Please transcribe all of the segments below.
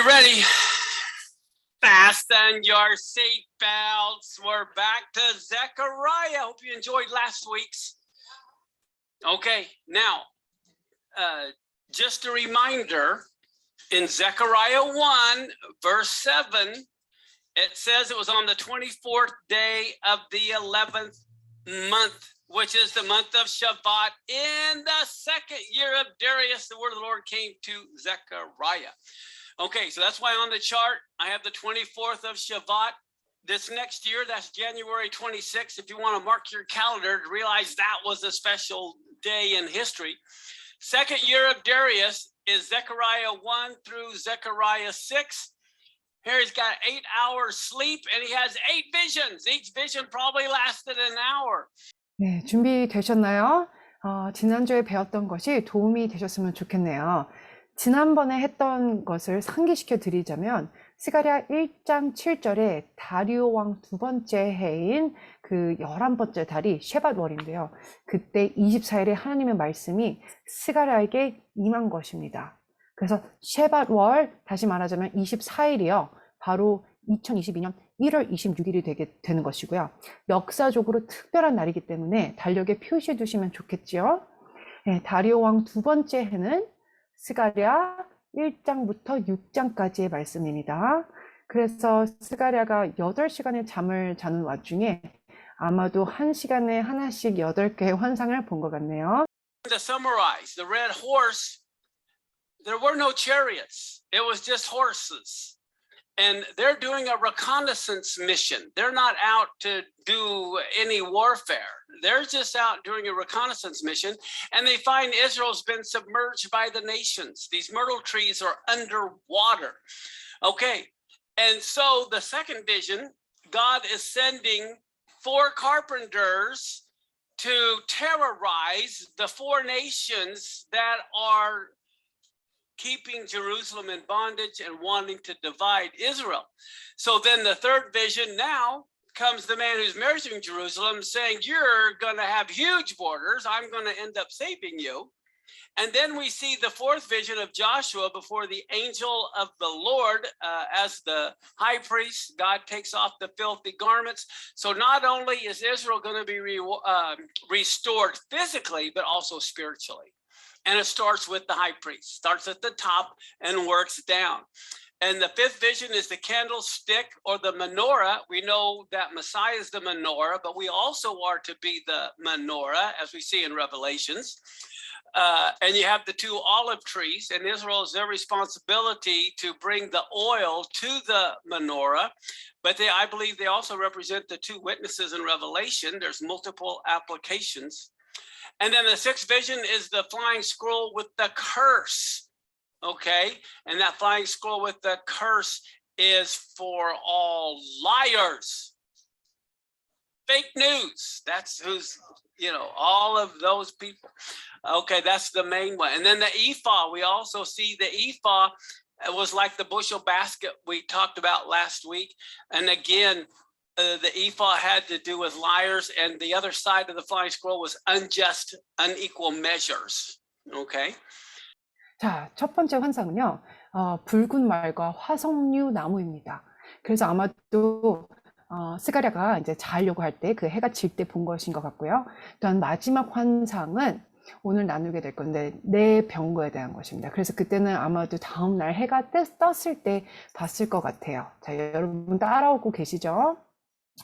ready? Fasten your seat belts. We're back to Zechariah. Hope you enjoyed last week's. Okay, now, just a reminder, in Zechariah 1, verse 7, it says it was on the 24th day of the 11th month, which is the month of Shevat. In the second year of Darius, the word of the Lord came to Zechariah. Okay, so that's why on the chart, I have the 24th of Shevat. This next year, that's January 26th. If you want to mark your calendar to realize that was a special day in history. Second year of Darius is Zechariah 1 through Zechariah 6. Here he's got 8 hours sleep and he has 8 visions. Each vision probably lasted an hour. 네, 준비되셨나요? 지난주에 배웠던 것이 도움이 되셨으면 좋겠네요. 지난번에 했던 것을 상기시켜 드리자면 스가랴 1장 7절에 다리오 왕 두 번째 해인 그 11번째 달이 셰밧월인데요. 그때 24일에 하나님의 말씀이 스가랴에게 임한 것입니다. 그래서 셰밧월, 다시 말하자면 24일이요. 바로 2022년 1월 26일이 되는 것이고요. 역사적으로 특별한 날이기 때문에 달력에 표시해 두시면 좋겠죠. 네, 다리오 왕 두 번째 해는 스가랴 1장부터 6장까지의 말씀입니다. 그래서 스가랴가 8시간의 잠을 자는 와중에 아마도 1시간에 하나씩 8개의 환상을 본 것 같네요. To summarize, the red horse, there were no chariots. It was just horses. And they're doing a reconnaissance mission. They're not out to do any warfare. They're just out doing a reconnaissance mission. And they find Israel's been submerged by the nations. These myrtle trees are underwater. Okay. And so the second vision, God is sending 4 carpenters to terrorize the 4 nations that are keeping Jerusalem in bondage and wanting to divide Israel. So then the third vision, now comes the man who's measuring Jerusalem saying, you're going to have huge borders. I'm going to end up saving you. And then we see the fourth vision of Joshua before the angel of the Lord as the high priest. God takes off the filthy garments. So not only is Israel going to be restored physically, but also spiritually. And it starts with the high priest, starts at the top and works down. And the fifth vision is the candlestick or the menorah. We know that Messiah is the menorah, but we also are to be the menorah, as we see in Revelations. And you have the 2 olive trees, and Israel is their responsibility to bring the oil to the menorah. But I believe they also represent the 2 witnesses in Revelation. There's multiple applications. And then the 6th vision is the flying scroll with the curse. Okay. And that flying scroll with the curse is for all liars. Fake news. That's who's, all of those people. Okay. That's the main one. And then the ephah, we also see the ephah was like the bushel basket we talked about last week. And again, the ephah had to do with liars, and the other side of the flying scroll was unjust, unequal measures. Okay. 자, 첫 번째 환상은요, 붉은 말과 화석류 나무입니다. 그래서 아마도 스가랴가 이제 자려고 할 때 그 해가 질 때 본 것인 것 같고요. 또한 마지막 환상은 오늘 나누게 될 건데 내 병거에 대한 것입니다. 그래서 그때는 아마도 다음 날 해가 떴을 때 봤을 것 같아요. 자, 여러분 따라오고 계시죠?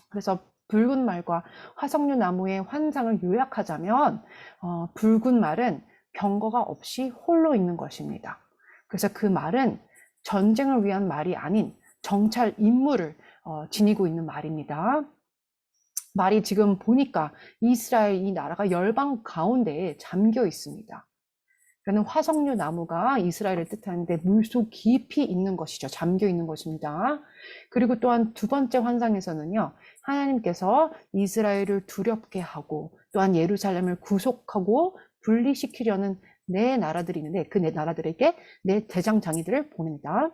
그래서 붉은 말과 화석류 나무의 환상을 요약하자면 붉은 말은 병거가 없이 홀로 있는 것입니다. 그래서 그 말은 전쟁을 위한 말이 아닌 정찰 임무를 지니고 있는 말입니다. 말이 지금 보니까 이스라엘 이 나라가 열방 가운데에 잠겨 있습니다. 그러니까 화석류 나무가 이스라엘을 뜻하는데 물속 깊이 있는 것이죠. 잠겨 있는 것입니다. 그리고 또한 두 번째 환상에서는요, 하나님께서 이스라엘을 두렵게 하고 또한 예루살렘을 구속하고 분리시키려는 네 나라들이 있는데 그 네 나라들에게 네 대장장이들을 보냅니다.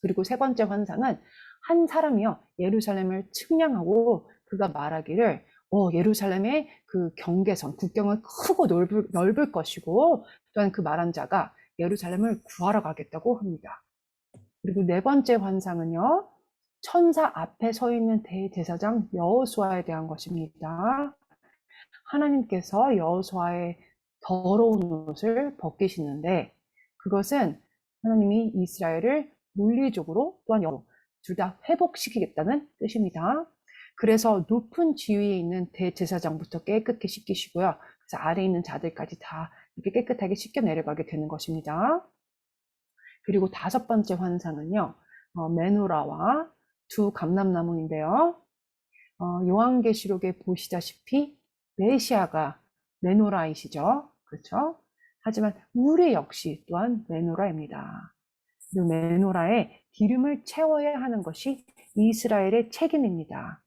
그리고 세 번째 환상은 한 사람이요, 예루살렘을 측량하고 그가 말하기를 예루살렘의 그 경계선, 국경은 크고 넓을 것이고 또한 그 말한 자가 예루살렘을 구하러 가겠다고 합니다. 그리고 네 번째 환상은요. 천사 앞에 서 있는 대제사장 여호수아에 대한 것입니다. 하나님께서 여호수아의 더러운 옷을 벗기시는데 그것은 하나님이 이스라엘을 물리적으로 또한 영으로 둘 다 회복시키겠다는 뜻입니다. 그래서 높은 지위에 있는 대제사장부터 깨끗게 씻기시고요. 그래서 아래에 있는 자들까지 다 이렇게 깨끗하게 씻겨 내려가게 되는 것입니다. 그리고 다섯 번째 환상은요. 메노라와 두 감람나무인데요. 요한계시록에 보시다시피 메시아가 메노라이시죠. 그렇죠? 하지만 우리 역시 또한 메노라입니다. 그 메노라에 기름을 채워야 하는 것이 이스라엘의 책임입니다.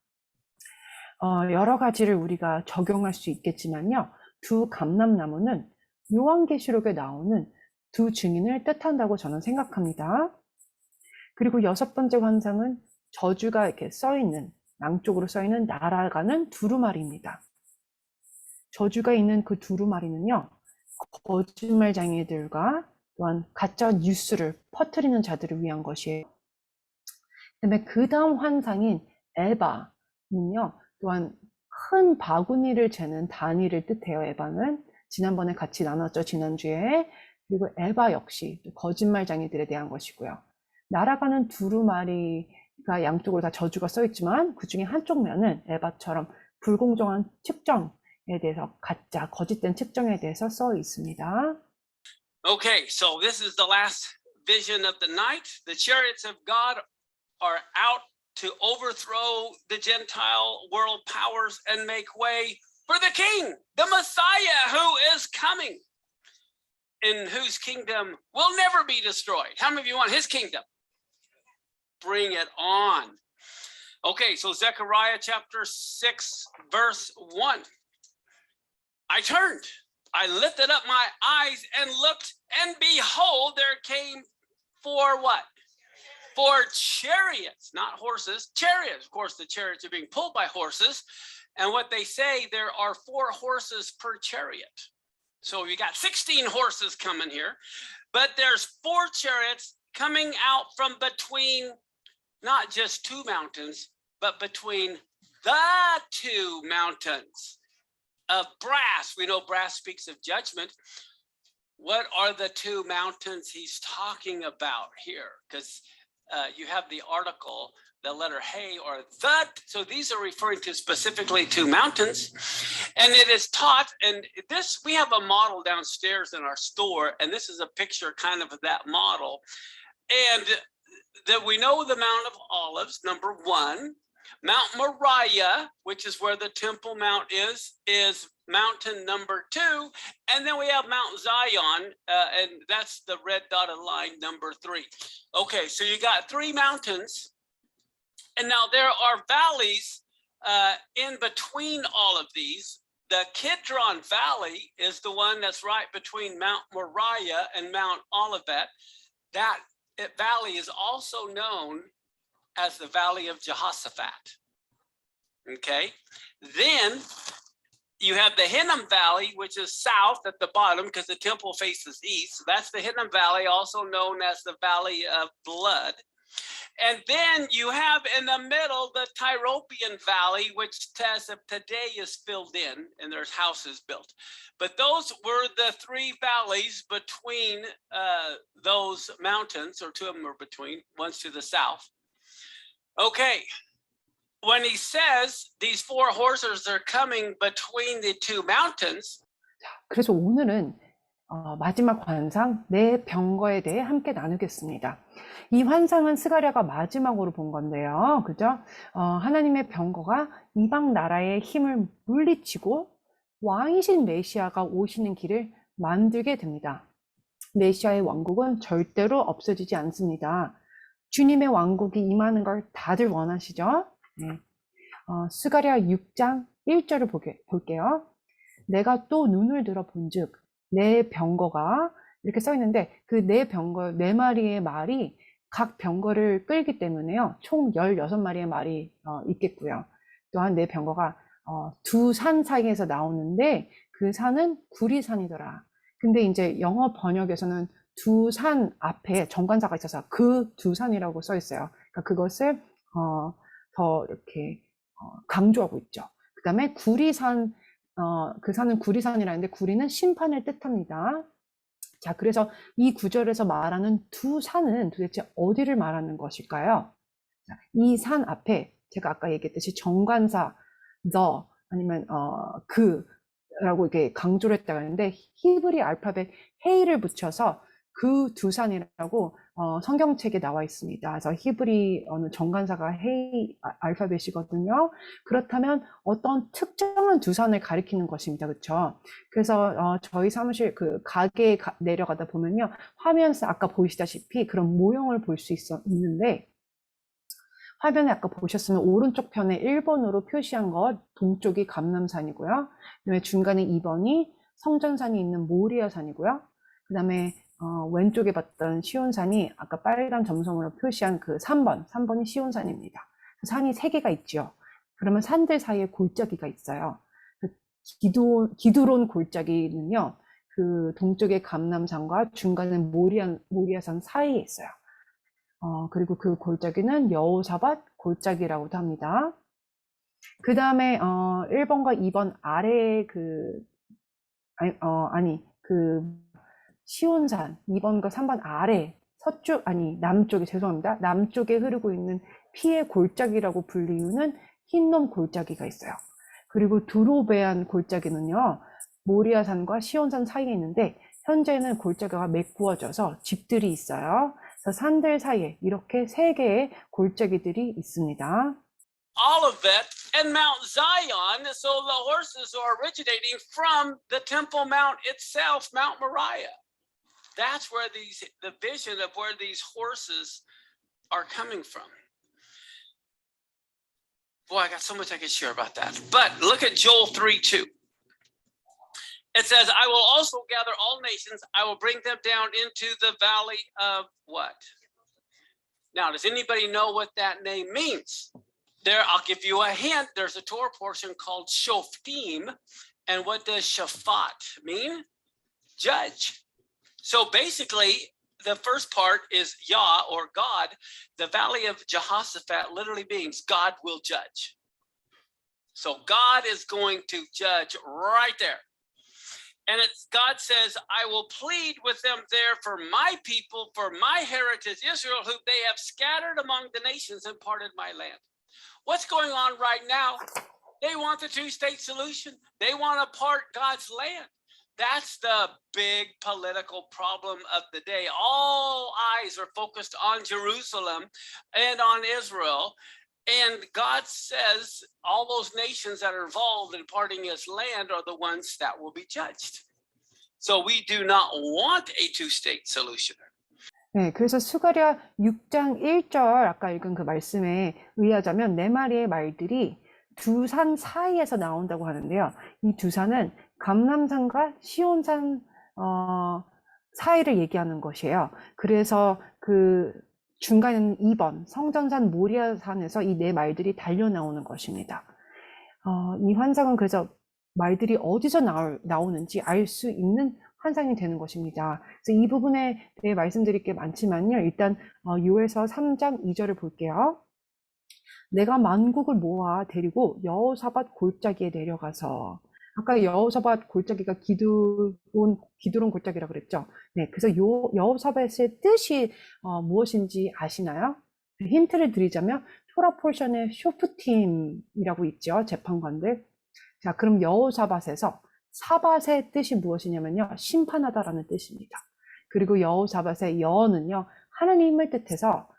여러 가지를 우리가 적용할 수 있겠지만요. 두 감람나무는 요한계시록에 나오는 두 증인을 뜻한다고 저는 생각합니다. 그리고 여섯 번째 환상은 저주가 이렇게 써있는, 양쪽으로 써있는 날아가는 두루마리입니다. 저주가 있는 그 두루마리는요, 거짓말쟁이들과 또한 가짜 뉴스를 퍼뜨리는 자들을 위한 것이에요. 그다음에 그 다음 환상인 에바는요, 또한 큰 바구니를 재는 단위를 뜻해요. 에바는 지난번에 같이 나눴죠, 지난주에. 그리고 에바 역시 거짓말쟁이들에 대한 것이고요. 날아가는 두루마리가 양쪽으로 다 저주가 써 있지만 그 중에 한쪽 면은 에바처럼 불공정한 측정에 대해서 가짜 거짓된 측정에 대해서 써 있습니다. Okay, so this is the last vision of the night. The chariots of God are out to overthrow the Gentile world powers and make way for the King, the Messiah who is coming, in whose kingdom will never be destroyed. How many of you want his kingdom? Bring it on. Okay, so Zechariah chapter 6, verse 1. I turned, I lifted up my eyes and looked, and behold, there came for what? For chariots, not horses, chariots. Of course, the chariots are being pulled by horses. And what they say, there are 4 horses per chariot. So you got 16 horses coming here, but there's 4 chariots coming out from between not just 2 mountains, but between the 2 mountains of brass. We know brass speaks of judgment. What are the 2 mountains he's talking about here? Because you have the article, the letter hey or the, so these are referring to specifically 2 mountains. And it is taught, and this, we have a model downstairs in our store, and this is a picture kind of that model. And that we know the Mount of Olives, number 1. Mount Moriah, which is where the Temple Mount is mountain number 2. And then we have Mount Zion, and that's the red dotted line, number 3. Okay, so you got 3 mountains. And now there are valleys in between all of these. The Kidron Valley is the one that's right between Mount Moriah and Mount Olivet. That valley is also known as the Valley of Jehoshaphat. Okay, then you have the Hinnom Valley, which is south at the bottom because the temple faces east. So that's the Hinnom Valley, also known as the Valley of Blood. And then you have in the middle the Tyropian Valley, which as of today is filled in, and there's houses built. But those were the 3 valleys between those mountains, or 2 of them were between, one's to the south. Okay, when he says these 4 horses are coming between the 2 mountains. 그래서 오늘은 마지막 환상 네 병거에 대해 함께 나누겠습니다. 이 환상은 스가랴가 마지막으로 본 건데요. 그죠? 하나님의 병거가 이방 나라의 힘을 물리치고 왕이신 메시아가 오시는 길을 만들게 됩니다. 메시아의 왕국은 절대로 없어지지 않습니다. 주님의 왕국이 임하는 걸 다들 원하시죠? 네. 스가랴 6장 1절을 볼게요. 내가 또 눈을 들어 본즉 네 병거가 이렇게 써 있는데 그 네 병거, 4마리의 말이 각 병거를 끌기 때문에요. 총 16마리의 말이 있겠고요. 또한 네 병거가 2 산 사이에서 나오는데 그 산은 구리산이더라. 근데 이제 영어 번역에서는 두 산 앞에 정관사가 있어서 그 두 산이라고 써 있어요. 그러니까 그것을 더 이렇게 강조하고 있죠. 그 다음에 구리산, 그 산은 구리산이라는데 구리는 심판을 뜻합니다. 자, 그래서 이 구절에서 말하는 두 산은 도대체 어디를 말하는 것일까요? 이 산 앞에 제가 아까 얘기했듯이 정관사 the 아니면 그라고 이렇게 강조를 했다고 하는데 히브리 알파벳 헤이를 붙여서 그 두 산이라고 성경책에 나와 있습니다. 그래서 히브리 어느 정관사가 헤이 알파벳이거든요. 그렇다면 어떤 특정한 두 산을 가리키는 것입니다. 그렇죠? 그래서 저희 사무실 그 가게에 내려가다 보면요. 화면에서 아까 보이시다시피 그런 모형을 볼 수 있는데 화면에 아까 보셨으면 오른쪽 편에 1번으로 표시한 것 동쪽이 감람산이고요. 그다음에 중간에 2번이 성전산이 있는 모리아산이고요. 그다음에 왼쪽에 봤던 시온산이 아까 빨간 점성으로 표시한 그 3번이 시온산입니다. 산이 3개가 있죠. 그러면 산들 사이에 골짜기가 있어요. 그 기드론 골짜기는요. 그 동쪽의 감람산과 중간에 모리아산 사이에 있어요. 그리고 그 골짜기는 여호사밧 골짜기라고도 합니다. 그 다음에 1번과 2번 아래에 시온산 2번과 3번 아래 남쪽에 죄송합니다. 남쪽에 흐르고 있는 피의 골짜기라고 불리우는 흰놈 골짜기가 있어요. 그리고 두로베안 골짜기는요. 모리아산과 시온산 사이에 있는데 현재는 골짜기가 메꾸어져서 집들이 있어요. 그래서 산들 사이에 이렇게 3개의 골짜기들이 있습니다. All of that, and Mount Zion, so the horses are originating from the Temple Mount itself, Mount Moriah. That's where the vision of where these horses are coming from. Boy, I got so much I could share about that. But look at Joel 3:2. It says, I will also gather all nations. I will bring them down into the valley of what? Now, does anybody know what that name means? There, I'll give you a hint. There's a Torah portion called Shoftim. And what does Shaphat mean? Judge. So basically, the first part is Yah or God. The valley of Jehoshaphat literally means God will judge. So God is going to judge right there. And God says, I will plead with them there for my people, for my heritage, Israel, who they have scattered among the nations and parted my land. What's going on right now? They want the two-state solution. They want to part God's land. That's the big political problem of the day. All eyes are focused on Jerusalem and on Israel. And God says all those nations that are involved in parting his land are the ones that will be judged. So we do not want a two-state solution. 네, 그래서 스가랴 6장 1절 아까 읽은 그 말씀에 의하자면 4마리의 말들이 두 산 사이에서 나온다고 하는데요. 이 두 산은 감람산과 시온산 사이를 얘기하는 것이에요. 그래서 그 중간에는 2번 성전산 모리아산에서 이 4말들이 달려 나오는 것입니다. 이 환상은 그래서 말들이 어디서 나오는지 알 수 있는 환상이 되는 것입니다. 그래서 이 부분에 대해 말씀드릴 게 많지만요. 일단 요에서 3장 2절을 볼게요. 내가 만국을 모아 데리고 여호사밧 골짜기에 내려가서 아까 여호사밧 골짜기가 기드론 골짜기라고 그랬죠. 네, 그래서 여호사밧의 뜻이 무엇인지 아시나요? 힌트를 드리자면 토라 포션의 쇼프팀이라고 있죠. 재판관들. 자, 그럼 여호사밧에서 사밧의 뜻이 무엇이냐면요. 심판하다라는 뜻입니다. 그리고 여호사밧의 여는요. 하나님을 뜻해서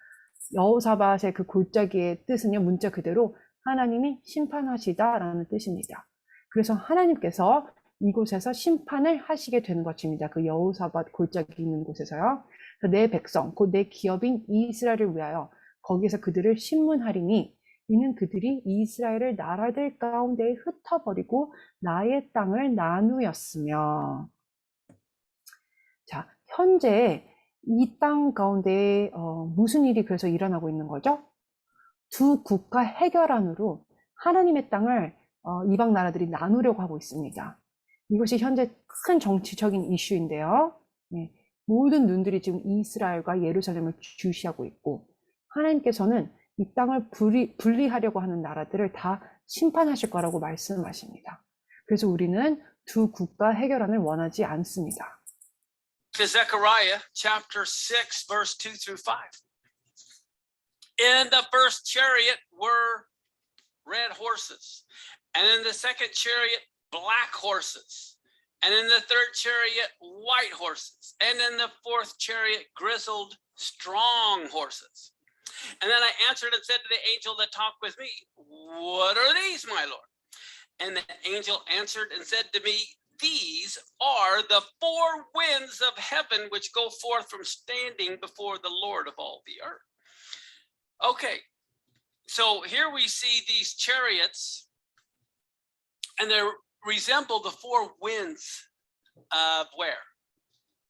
여호사밧의 그 골짜기의 뜻은요. 문자 그대로 하나님이 심판하시다라는 뜻입니다. 그래서 하나님께서 이곳에서 심판을 하시게 되는 것입니다. 그 여호사밧 골짜기 있는 곳에서요. 내 백성, 곧 내 기업인 이스라엘을 위하여 거기에서 그들을 심문하리니 이는 그들이 이스라엘을 나라들 가운데에 흩어버리고 나의 땅을 나누었으며. 자, 현재 이 땅 가운데 무슨 일이 그래서 일어나고 있는 거죠? 두 국가 해결안으로 하나님의 땅을 이방 나라들이 나누려고 하고 있습니다. 이것이 현재 큰 정치적인 이슈인데요. 네, 모든 눈들이 지금 이스라엘과 예루살렘을 주시하고 있고, 하나님께서는 이 땅을 분리하려고 하는 나라들을 다 심판하실 거라고 말씀하십니다. 그래서 우리는 두 국가 해결안을 원하지 않습니다. Zechariah chapter 6, verse 2 through 5. In the first chariot were red horses, and in the second chariot, black horses, and in the third chariot, white horses, and in the fourth chariot, grizzled, strong horses. And then I answered and said to the angel that talked with me, what are these, my Lord? And the angel answered and said to me, these are the four winds of heaven which go forth from standing before the Lord of all the earth. Okay, so here we see these chariots, and they resemble the four winds of where?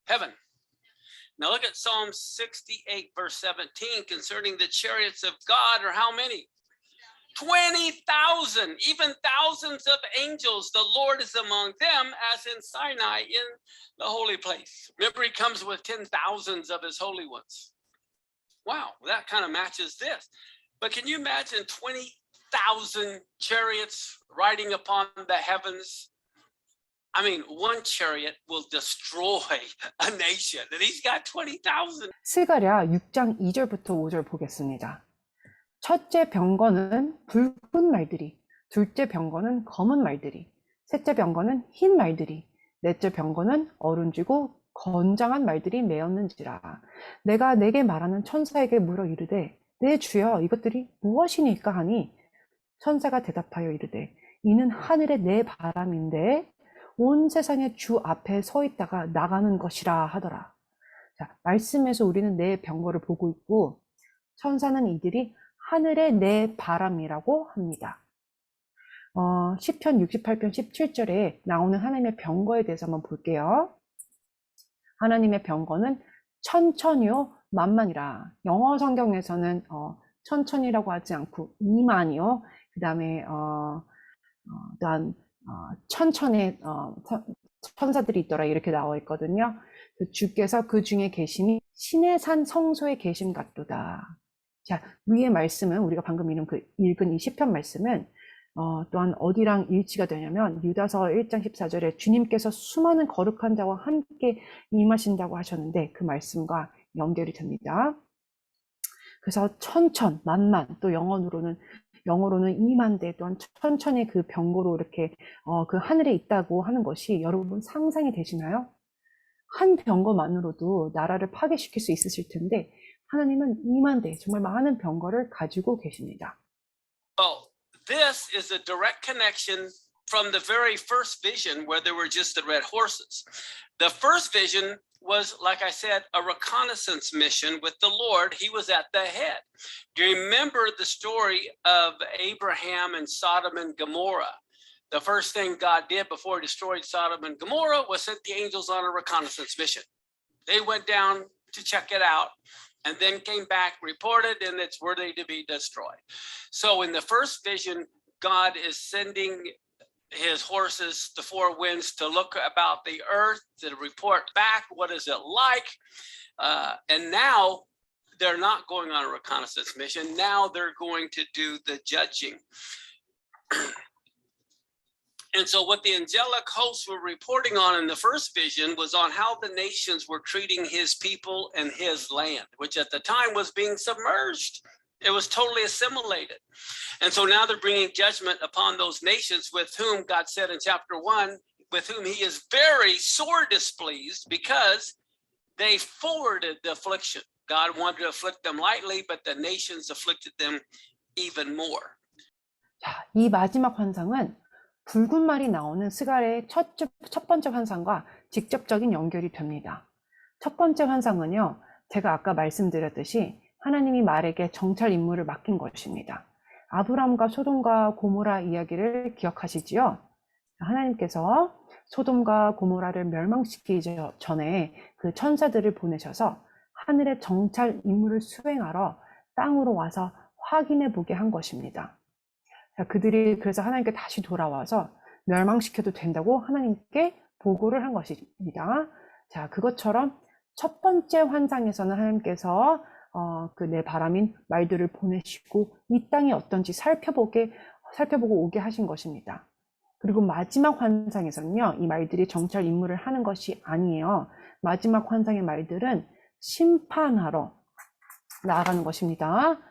Heaven. Now look at Psalm 68, verse 17, concerning the chariots of God, or how many? 20,000, even thousands of angels. The Lord is among them, as in Sinai in the holy place. Remember, he comes with 10,000s of his holy ones. Wow, that kind of matches this. But can you imagine 20,000 chariots riding upon the heavens? I mean, one chariot will destroy a nation, and he's got 20,000. 스가랴 6장 2절부터 5절 보겠습니다. 첫째 병거는 붉은 말들이, 둘째 병거는 검은 말들이, 셋째 병거는 흰 말들이, 넷째 병거는 어른지고 건장한 말들이 메었는지라. 내가 내게 말하는 천사에게 물어 이르되, 내 주여 이것들이 무엇이니까 하니, 천사가 대답하여 이르되, 이는 하늘의 내 바람인데 온 세상의 주 앞에 서 있다가 나가는 것이라 하더라. 자, 말씀에서 우리는 내 병거를 보고 있고, 천사는 이들이 하늘의 내 바람이라고 합니다. 시편 68편 17절에 나오는 하나님의 병거에 대해서 한번 볼게요. 하나님의 병거는 천천히요 만만이라. 영어 성경에서는 천천히라고 하지 않고 이만이요. 그 다음에 또한 천천의 천사들이 있더라 이렇게 나와 있거든요. 주께서 그 중에 계심이 신의 산 성소에 계심 같도다. 자, 위의 말씀은 우리가 방금 읽은 이 시편 말씀은 또한 어디랑 일치가 되냐면 유다서 1장 14절에 주님께서 수많은 거룩한 자와 함께 임하신다고 하셨는데 그 말씀과 연결이 됩니다. 그래서 천천, 만만, 또 영어로는 이만대, 또한 천천히 그 병거로 이렇게 그 하늘에 있다고 하는 것이 여러분 상상이 되시나요? 한 병거만으로도 나라를 파괴시킬 수 있으실 텐데 하나님은 이만대, 정말 많은 병거를 가지고 계십니다. Oh, this is a direct connection from the very first vision where there were just the red horses. The first vision was, like I said, a reconnaissance mission with the Lord. He was at the head. Do you remember the story of Abraham and Sodom and Gomorrah? The first thing God did before he destroyed Sodom and Gomorrah was sent the angels on a reconnaissance mission. They went down to check it out and then came back, reported, and it's worthy to be destroyed. So in the first vision, God is sending his horses, the four winds, to look about the earth, to report back, what is it like? And now they're not going on a reconnaissance mission. Now they're going to do the judging. And so what the angelic hosts were reporting on in the first vision was on how the nations were treating his people and his land, which at the time was being submerged. It was totally assimilated. And so now they're bringing judgment upon those nations with whom God said in chapter 1, with whom he is very sore displeased because they forwarded the affliction. God wanted to afflict them lightly, but the nations afflicted them even more. 자, 이 마지막 환상은 붉은 말이 나오는 스가랴의 첫 번째 환상과 직접적인 연결이 됩니다. 첫 번째 환상은요, 제가 아까 말씀드렸듯이 하나님이 말에게 정찰 임무를 맡긴 것입니다. 아브람과 소돔과 고모라 이야기를 기억하시지요? 하나님께서 소돔과 고모라를 멸망시키기 전에 그 천사들을 보내셔서 하늘의 정찰 임무를 수행하러 땅으로 와서 확인해 보게 한 것입니다. 자, 그들이 그래서 하나님께 다시 돌아와서 멸망시켜도 된다고 하나님께 보고를 한 것입니다. 자, 그것처럼 첫 번째 환상에서는 하나님께서 그 내 바람인 말들을 보내시고 이 땅이 어떤지 살펴보고 오게 하신 것입니다. 그리고 마지막 환상에서는요, 이 말들이 정찰 임무를 하는 것이 아니에요. 마지막 환상의 말들은 심판하러 나아가는 것입니다.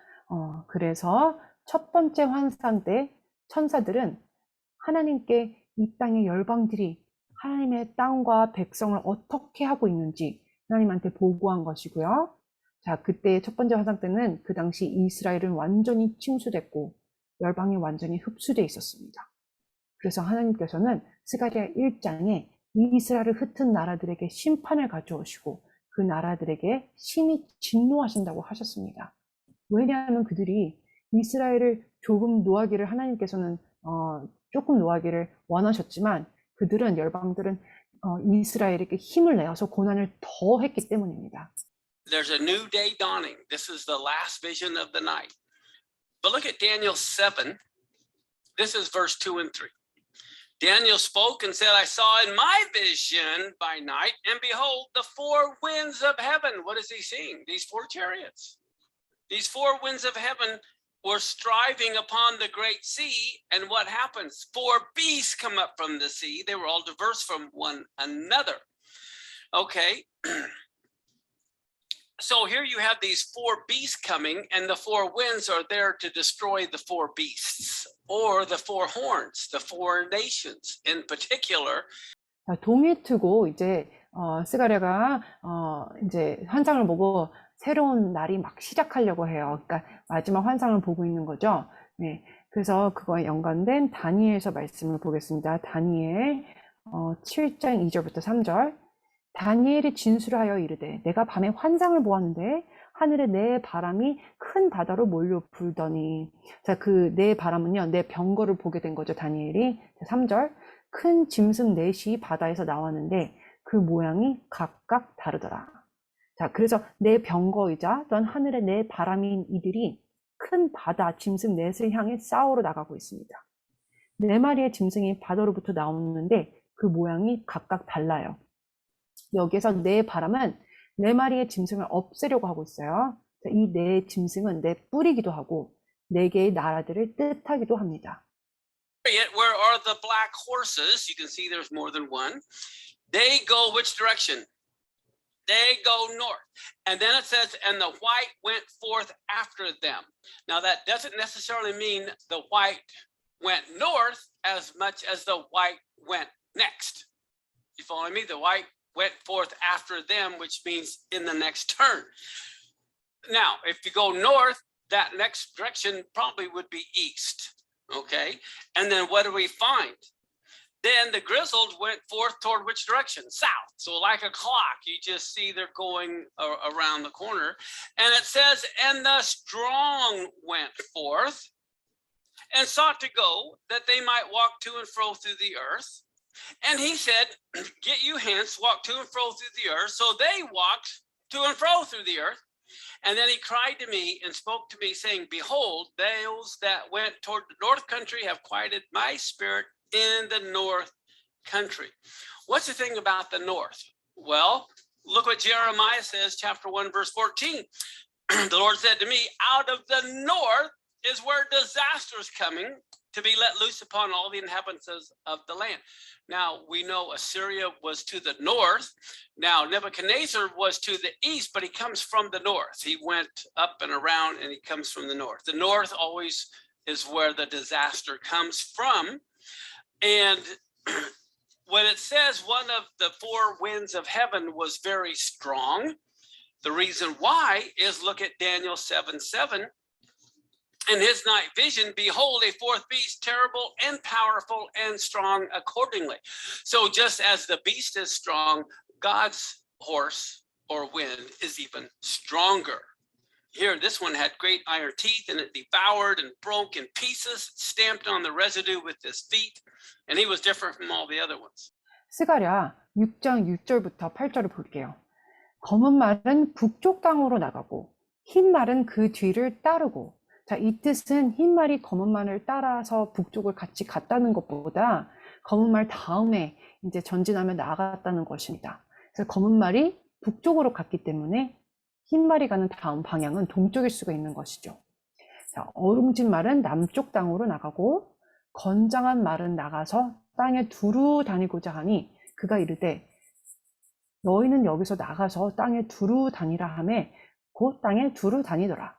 그래서 첫 번째 환상 때 천사들은 하나님께 이 땅의 열방들이 하나님의 땅과 백성을 어떻게 하고 있는지 하나님한테 보고한 것이고요. 자, 그때 첫 번째 환상 때는 그 당시 이스라엘은 완전히 침수됐고 열방이 완전히 흡수되어 있었습니다. 그래서 하나님께서는 스가랴 1장에 이스라엘을 흩은 나라들에게 심판을 가져오시고 그 나라들에게 심히 진노하신다고 하셨습니다. 왜냐하면 그들이 이스라엘을 조금 노하기를 하나님께서는 조금 노하기를 원하셨지만 그들은 열방들은 이스라엘에게 힘을 내어서 고난을 더 했기 때문입니다. There's a new day dawning. This is the last vision of the night. But look at Daniel 7. This is verse 2 and 3. Daniel spoke and said, I saw in my vision by night, and behold, the four winds of heaven. What is he seeing? These four chariots. These four winds of heaven were striving upon the great sea. And what happens? Four beasts come up from the sea. They were all diverse from one another. Okay. So here you have these four beasts coming, and the four winds are there to destroy the four beasts, or the four horns, the four nations in particular. 동이 트고 이제 스가랴가 이제 환상을 보고 새로운 날이 막 시작하려고 해요. 그러니까 마지막 환상을 보고 있는 거죠. 네, 그래서 그거에 연관된 다니엘서 말씀을 보겠습니다. 다니엘 7장 2절부터 3절. 다니엘이 진술하여 이르되 내가 밤에 환상을 보았는데 하늘에 내 바람이 큰 바다로 몰려 불더니. 자, 그 내 바람은요, 내 병거를 보게 된 거죠, 다니엘이. 3절. 큰 짐승 넷이 바다에서 나왔는데 그 모양이 각각 다르더라. 자, 그래서 내 병거이자 또한 하늘에 내 바람인 이들이 큰 바다 짐승 넷을 향해 싸우러 나가고 있습니다. 네 마리의 짐승이 바다로부터 나오는데 그 모양이 각각 달라요. 여기에서 네 바람은 네 마리의 짐승을 없애려고 하고 있어요. 이 네 짐승은 네 뿌리기도 하고 네 개의 나라들을 뜻하기도 합니다. Where are the black horses? You can see there's more than one. They go which direction? They go north. And then it says, and the white went forth after them. Now that doesn't necessarily mean the white went north as much as the white went next. You follow me? The white went forth after them, which means in the next turn. Now, if you go north, that next direction probably would be east. Okay. And then what do we find? Then the grizzled went forth toward which direction? South. So like a clock, you just see they're going around the corner. And it says, and the strong went forth and sought to go that they might walk to and fro through the earth. And he said, get you hence, walk to and fro through the earth. So they walked to and fro through the earth. And then he cried to me and spoke to me, saying, behold, those that went toward the north country have quieted my spirit in the north country. What's the thing about the north? Well, look what Jeremiah says, chapter 1, verse 14. The Lord said to me, out of the north is where disaster is coming to be let loose upon all the inhabitants of the land. Now, we know Assyria was to the north. Now, Nebuchadnezzar was to the east, but he comes from the north. He went up and around, and he comes from the north. The north always is where the disaster comes from. And when it says one of the four winds of heaven was very strong, the reason why is look at Daniel 7:7. In his night vision, behold, a fourth beast, terrible and powerful and strong accordingly. So just as the beast is strong, God's horse or wind is even stronger. Here, this one had great iron teeth, and it devoured and broke in pieces, stamped on the residue with his feet, and he was different from all the other ones. 스가랴 6장 6절부터 8절을 볼게요. 검은 말은 북쪽 땅으로 나가고 흰 말은 그 뒤를 따르고. 자, 이 뜻은 흰 말이 검은 말을 따라서 북쪽을 같이 갔다는 것보다 검은 말 다음에 이제 전진하며 나아갔다는 것입니다. 그래서 검은 말이 북쪽으로 갔기 때문에 흰말이 가는 다음 방향은 동쪽일 수가 있는 것이죠. 자, 어룽진 말은 남쪽 땅으로 나가고 건장한 말은 나가서 땅에 두루 다니고자 하니 그가 이르되 너희는 여기서 나가서 땅에 두루 다니라 하매 곧 땅에 두루 다니더라.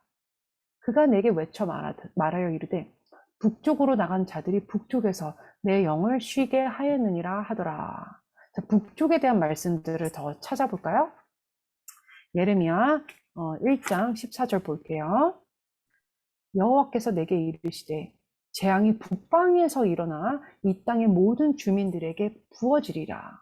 그가 내게 외쳐 말하여 이르되 북쪽으로 나간 자들이 북쪽에서 내 영을 쉬게 하였느니라 하더라. 자, 북쪽에 대한 말씀들을 더 찾아볼까요? 예레미야 1장 14절 볼게요. 여호와께서 내게 이르시되 재앙이 북방에서 일어나 이 땅의 모든 주민들에게 부어지리라.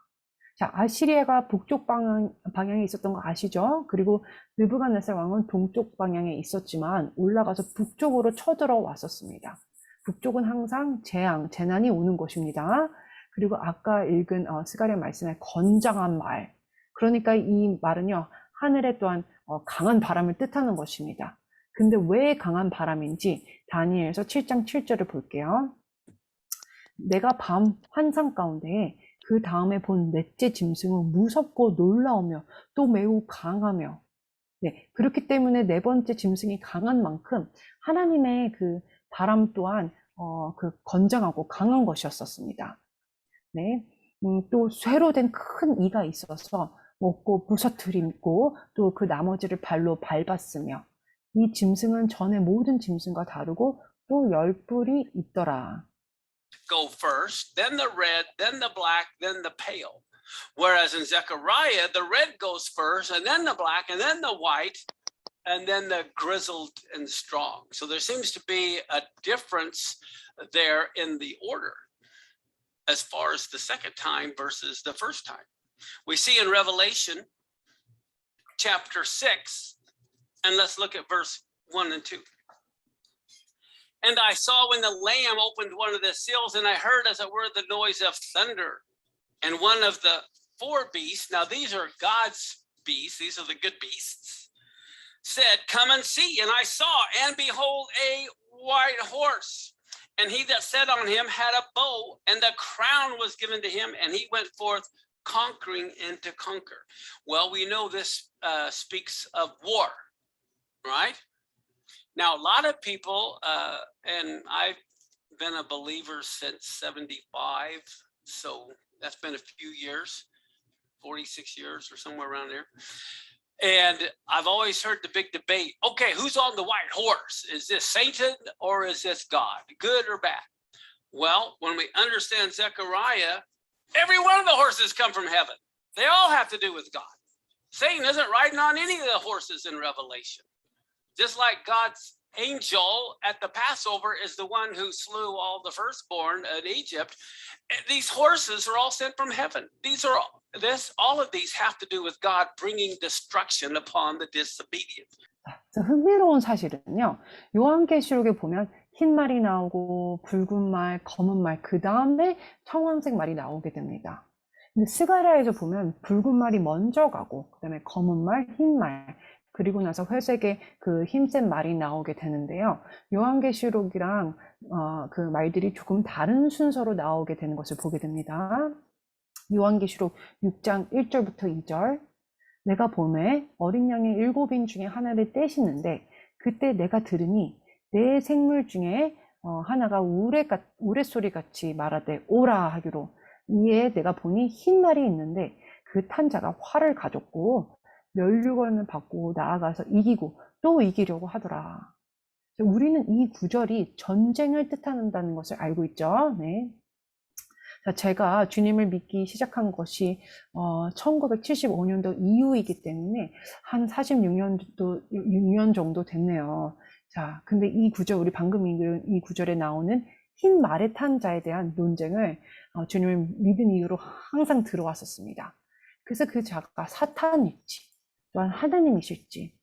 자, 아시리아가 북쪽 방향에 있었던 거 아시죠? 그리고 느부갓네살 왕은 동쪽 방향에 있었지만 올라가서 북쪽으로 쳐들어왔었습니다. 북쪽은 항상 재난이 오는 곳입니다. 그리고 아까 읽은 스가랴 말씀의 건장한 말, 그러니까 이 말은요 하늘에 또한 강한 바람을 뜻하는 것입니다. 근데 왜 강한 바람인지 다니엘서 7장 7절을 볼게요. 내가 밤 환상 가운데 그 다음에 본 넷째 짐승은 무섭고 놀라우며 또 매우 강하며, 네, 그렇기 때문에 네 번째 짐승이 강한 만큼 하나님의 그 바람 또한 그 건장하고 강한 것이었었습니다. 네, 또 쇠로 된 큰 이가 있어서 먹고 부서뜨리고 또 그 나머지를 발로 밟았으며 이 짐승은 전에 모든 짐승과 다르고 또 10뿔이 있더라. Go first, then the red, then the black, then the pale. Whereas in Zechariah, the red goes first, and then the black, and then the white, and then the grizzled and strong. So there seems to be a difference there in the order as far as the second time versus the first time. We see in Revelation chapter 6, and let's look at verse 1 and 2. And I saw when the Lamb opened one of the seals, and I heard, as it were, the noise of thunder. And one of the four beasts, now these are God's beasts, these are the good beasts, said, come and see. And I saw, and behold, a white horse. And he that sat on him had a bow, and the crown was given to him, and he went forth conquering and to conquer. Well, we know this speaks of war, right? Now, a lot of people, and I've been a believer since 75, so that's been a few years, 46 years or somewhere around there. And I've always heard the big debate, okay, who's on the white horse? Is this Satan or is this God, good or bad? Well, when we understand Zechariah, every one of the horses come from heaven. They all have to do with God. Satan isn't riding on any of the horses in Revelation. Just like God's angel at the Passover is the one who slew all the firstborn in Egypt, these horses are all sent from heaven. All of these have to do with God bringing destruction upon the disobedient. 흥미로운 사실은요, 요한계시록에 보면 흰 말이 나오고 붉은 말, 검은 말, 그 다음에 청황색 말이 나오게 됩니다. 근데 스가랴에서 보면 붉은 말이 먼저 가고 그 다음에 검은 말, 흰 말, 그리고 나서 회색의 그 힘센 말이 나오게 되는데요. 요한계시록이랑 그 말들이 조금 다른 순서로 나오게 되는 것을 보게 됩니다. 요한계시록 6장 1절부터 2절. 내가 보매 어린 양의 7인 중에 하나를 떼시는데 그때 내가 들으니 내 생물 중에 하나가 우레소리 같이 말하되 오라 하기로, 이에 내가 보니 흰 말이 있는데 그 탄자가 활을 가졌고 면류관을 받고 나아가서 이기고 또 이기려고 하더라. 우리는 이 구절이 전쟁을 뜻한다는 것을 알고 있죠. 네. 자, 제가 주님을 믿기 시작한 것이 1975년도 이후이기 때문에 한 46년 정도 됐네요. 자, 근데 이 구절, 우리 방금 읽은 이 구절에 나오는 흰 말에 탄 자에 대한 논쟁을 주님을 믿은 이후로 항상 들어왔었습니다. 그래서 그 자가 사탄일지 또한 하나님이실지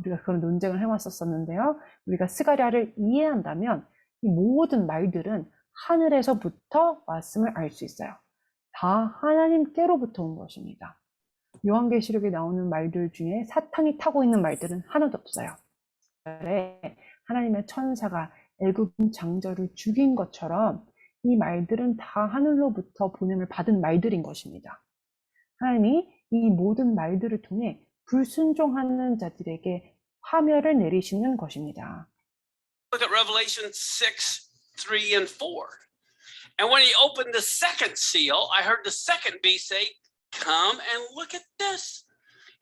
우리가 그런 논쟁을 해왔었는데요. 우리가 스가랴를 이해한다면 이 모든 말들은 하늘에서부터 말씀을 알 수 있어요. 다 하나님께로부터 온 것입니다. 요한계시록에 나오는 말들 중에 사탄이 타고 있는 말들은 하나도 없어요. 하나님의 천사가 애굽 장저를 죽인 것처럼 이 말들은 다 하늘로부터 보냄을 받은 말들인 것입니다. 하나님이 이 모든 말들을 통해 불순종하는 자들에게 파멸을 내리시는 것입니다. Look at Revelation 6, 3 and 4. And when he opened the second seal, I heard the second beast say, "Come and look at this."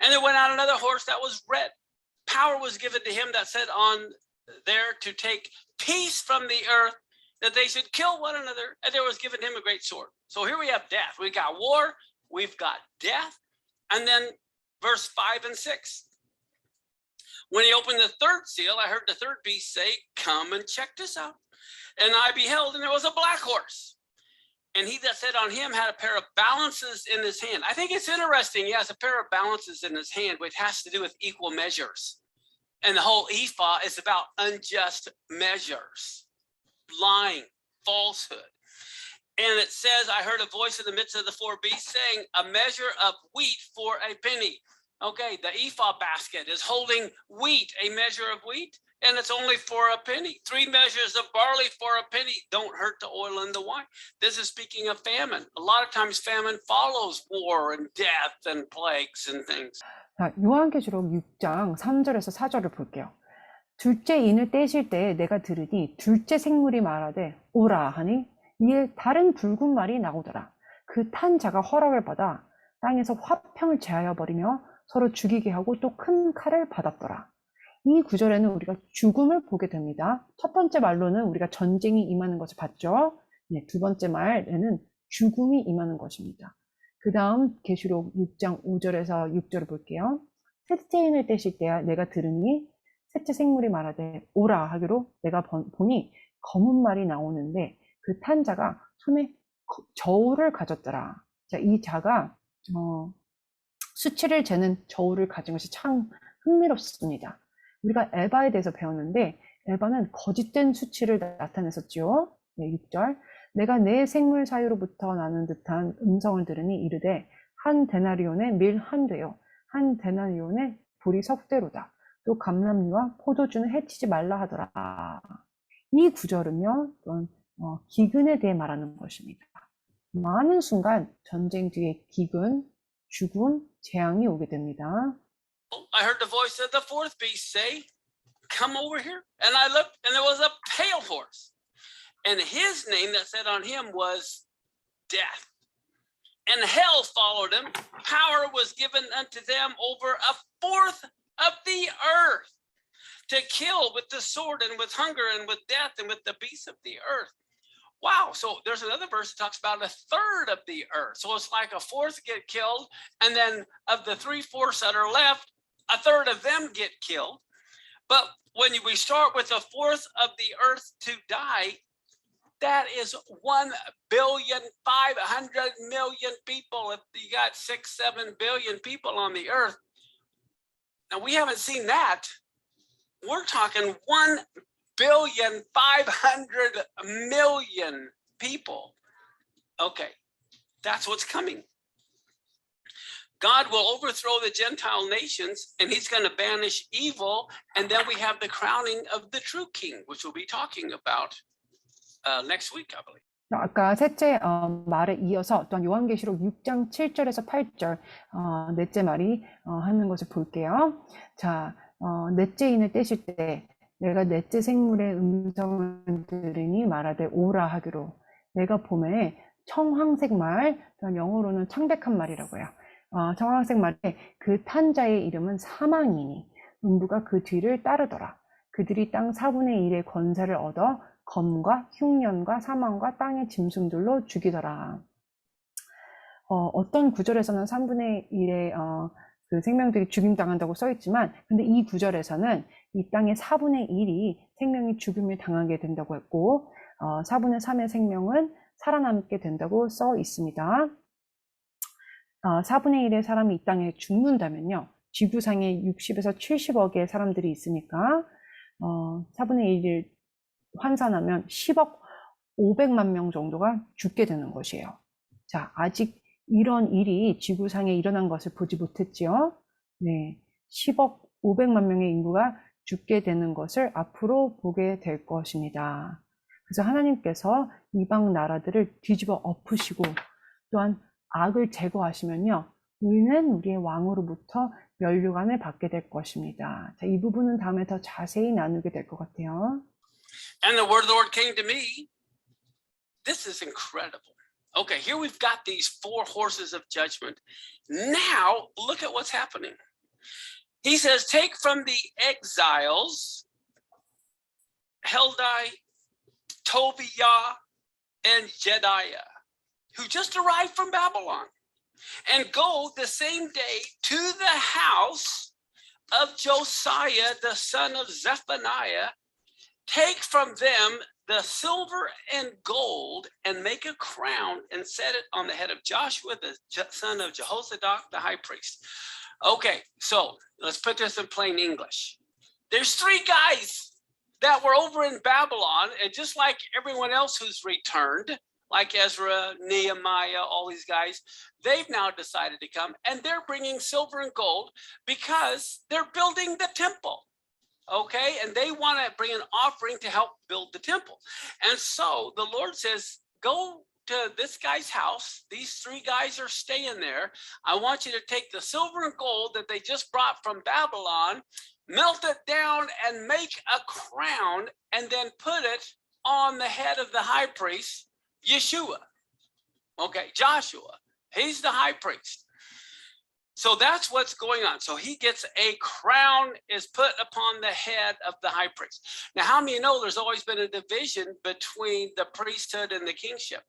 And there went out another horse that was red. Power was given to him that sat on there to take peace from the earth, that they should kill one another, and there was given him a great sword. So here we have death. We got war, we've got death. And then verse 5 and 6. When he opened the third seal, I heard the third beast say, "Come and check this out." And I beheld, and there was a black horse. And he that sat on him had a pair of balances in his hand. I think it's interesting. He has a pair of balances in his hand, which has to do with equal measures. And the whole ephah is about unjust measures, lying, falsehood. And it says, I heard a voice in the midst of the four beasts saying, "A measure of wheat for a penny." Okay, the ephah basket is holding wheat, a measure of wheat, and it's only for a penny. 3 measures of barley for a penny don't hurt the oil and the wine. This is speaking of famine. A lot of times famine follows war and death and plagues and things. 자, 요한계시록 6장 3절에서 4절을 볼게요. 둘째 인을 떼실 때 내가 들으니 둘째 생물이 말하되 오라 하니 이에 다른 붉은 말이 나오더라. 그 탄 자가 허락을 받아 땅에서 화평을 제하여 버리며 서로 죽이게 하고 또 큰 칼을 받았더라. 이 구절에는 우리가 죽음을 보게 됩니다. 첫 번째 말로는 우리가 전쟁이 임하는 것을 봤죠. 네, 두 번째 말에는 죽음이 임하는 것입니다. 그 다음 계시록 6장 5절에서 6절을 볼게요. 셋째 인을 떼실 때야 내가 들으니 셋째 생물이 말하되 오라 하기로 내가 보니 검은 말이 나오는데 그 탄 자가 손에 저울을 가졌더라. 자, 이 자가 수치를 재는 저울을 가진 것이 참 흥미롭습니다. 우리가 에바에 대해서 배웠는데 에바는 거짓된 수치를 나타냈었지요. 네, 6절. 내가 내 생물 사이로부터 나는 듯한 음성을 들으니 이르되 한 데나리온에 밀 한 되요 한 데나리온에 보리 석대로다. 또 감람류와 포도주는 해치지 말라 하더라. 이 구절은요, 기근에 대해 말하는 것입니다. 많은 순간 전쟁 뒤에 기근, 죽음, 재앙이 오게 됩니다. I heard the voice of the fourth beast say, "Come over here." And I looked, and there was a pale horse. And his name that sat on him was Death. And hell followed him. Power was given unto them over a fourth of the earth, to kill with the sword and with hunger and with death and with the beasts of the earth. Wow, so there's another verse that talks about a third of the earth. So it's like a fourth get killed, and then of the 3/4 that are left, a third of them get killed. But when we start with a fourth of the earth to die, that is 1,500,000,000 people. If you got 6, 7 billion people on the earth, now we haven't seen that. We're talking 1,500,000,000 people. Okay, that's what's coming. God will overthrow the Gentile nations, and he's going to banish evil. And then we have the crowning of the true king, which we'll be talking about next week, I believe. 아까 셋째 말에 이어서 또한 요한계시록 6장 7절에서 8절 넷째 말이 하는 것을 볼게요. 자, 넷째 인을 떼실 때 내가 넷째 생물의 음성을 들으니 말하되 오라 하기로 내가 봄에 청황색 말, 또한 영어로는 창백한 말이라고 해요. 청황색 말에 그 탄자의 이름은 사망이니 음부가 그 뒤를 따르더라. 그들이 땅 4분의 1의 권세를 얻어 검과 흉년과 사망과 땅의 짐승들로 죽이더라. 어떤 구절에서는 3분의 1의 그 생명들이 죽임당한다고 써있지만, 근데 이 구절에서는 이 땅의 4분의 1이 생명이 죽임을 당하게 된다고 했고, 4분의 3의 생명은 살아남게 된다고 써 있습니다. 4분의 1의 사람이 이 땅에 죽는다면요, 지구상에 60에서 70억의 사람들이 있으니까 4분의 1을 환산하면 10억 500만 명 정도가 죽게 되는 것이에요. 자, 아직 이런 일이 지구상에 일어난 것을 보지 못했지요. 네, 10억 500만 명의 인구가 죽게 되는 것을 앞으로 보게 될 것입니다. 그래서 하나님께서 이방 나라들을 뒤집어 엎으시고 또한 악을 제거하시면요, 우리는 우리의 왕으로부터 면류관을 받게 될 것입니다. 자, 이 부분은 다음에 더 자세히 나누게 될 것 같아요. And the word of the Lord came to me. This is incredible. Okay, here we've got these 4 horses of judgment. Now, look at what's happening. He says, take from the exiles Heldai, Tobiah, and Jediah, who just arrived from Babylon, and go the same day to the house of Josiah, the son of Zephaniah. Take from them the silver and gold, and make a crown and set it on the head of Joshua, the son of Jehozadak, the high priest. Okay, so let's put this in plain English. There's 3 guys that were over in Babylon, and just like everyone else who's returned, like Ezra, Nehemiah, all these guys, they've now decided to come, and they're bringing silver and gold because they're building the temple. Okay, and they want to bring an offering to help build the temple. And so the Lord says, go to this guy's house. These 3 guys are staying there. I want you to take the silver and gold that they just brought from Babylon, melt it down and make a crown, and then put it on the head of the high priest, Yeshua. Okay, Joshua, he's the high priest. So that's what's going on. So he gets a crown is put upon the head of the high priest. Now, how many know there's always been a division between the priesthood and the kingship?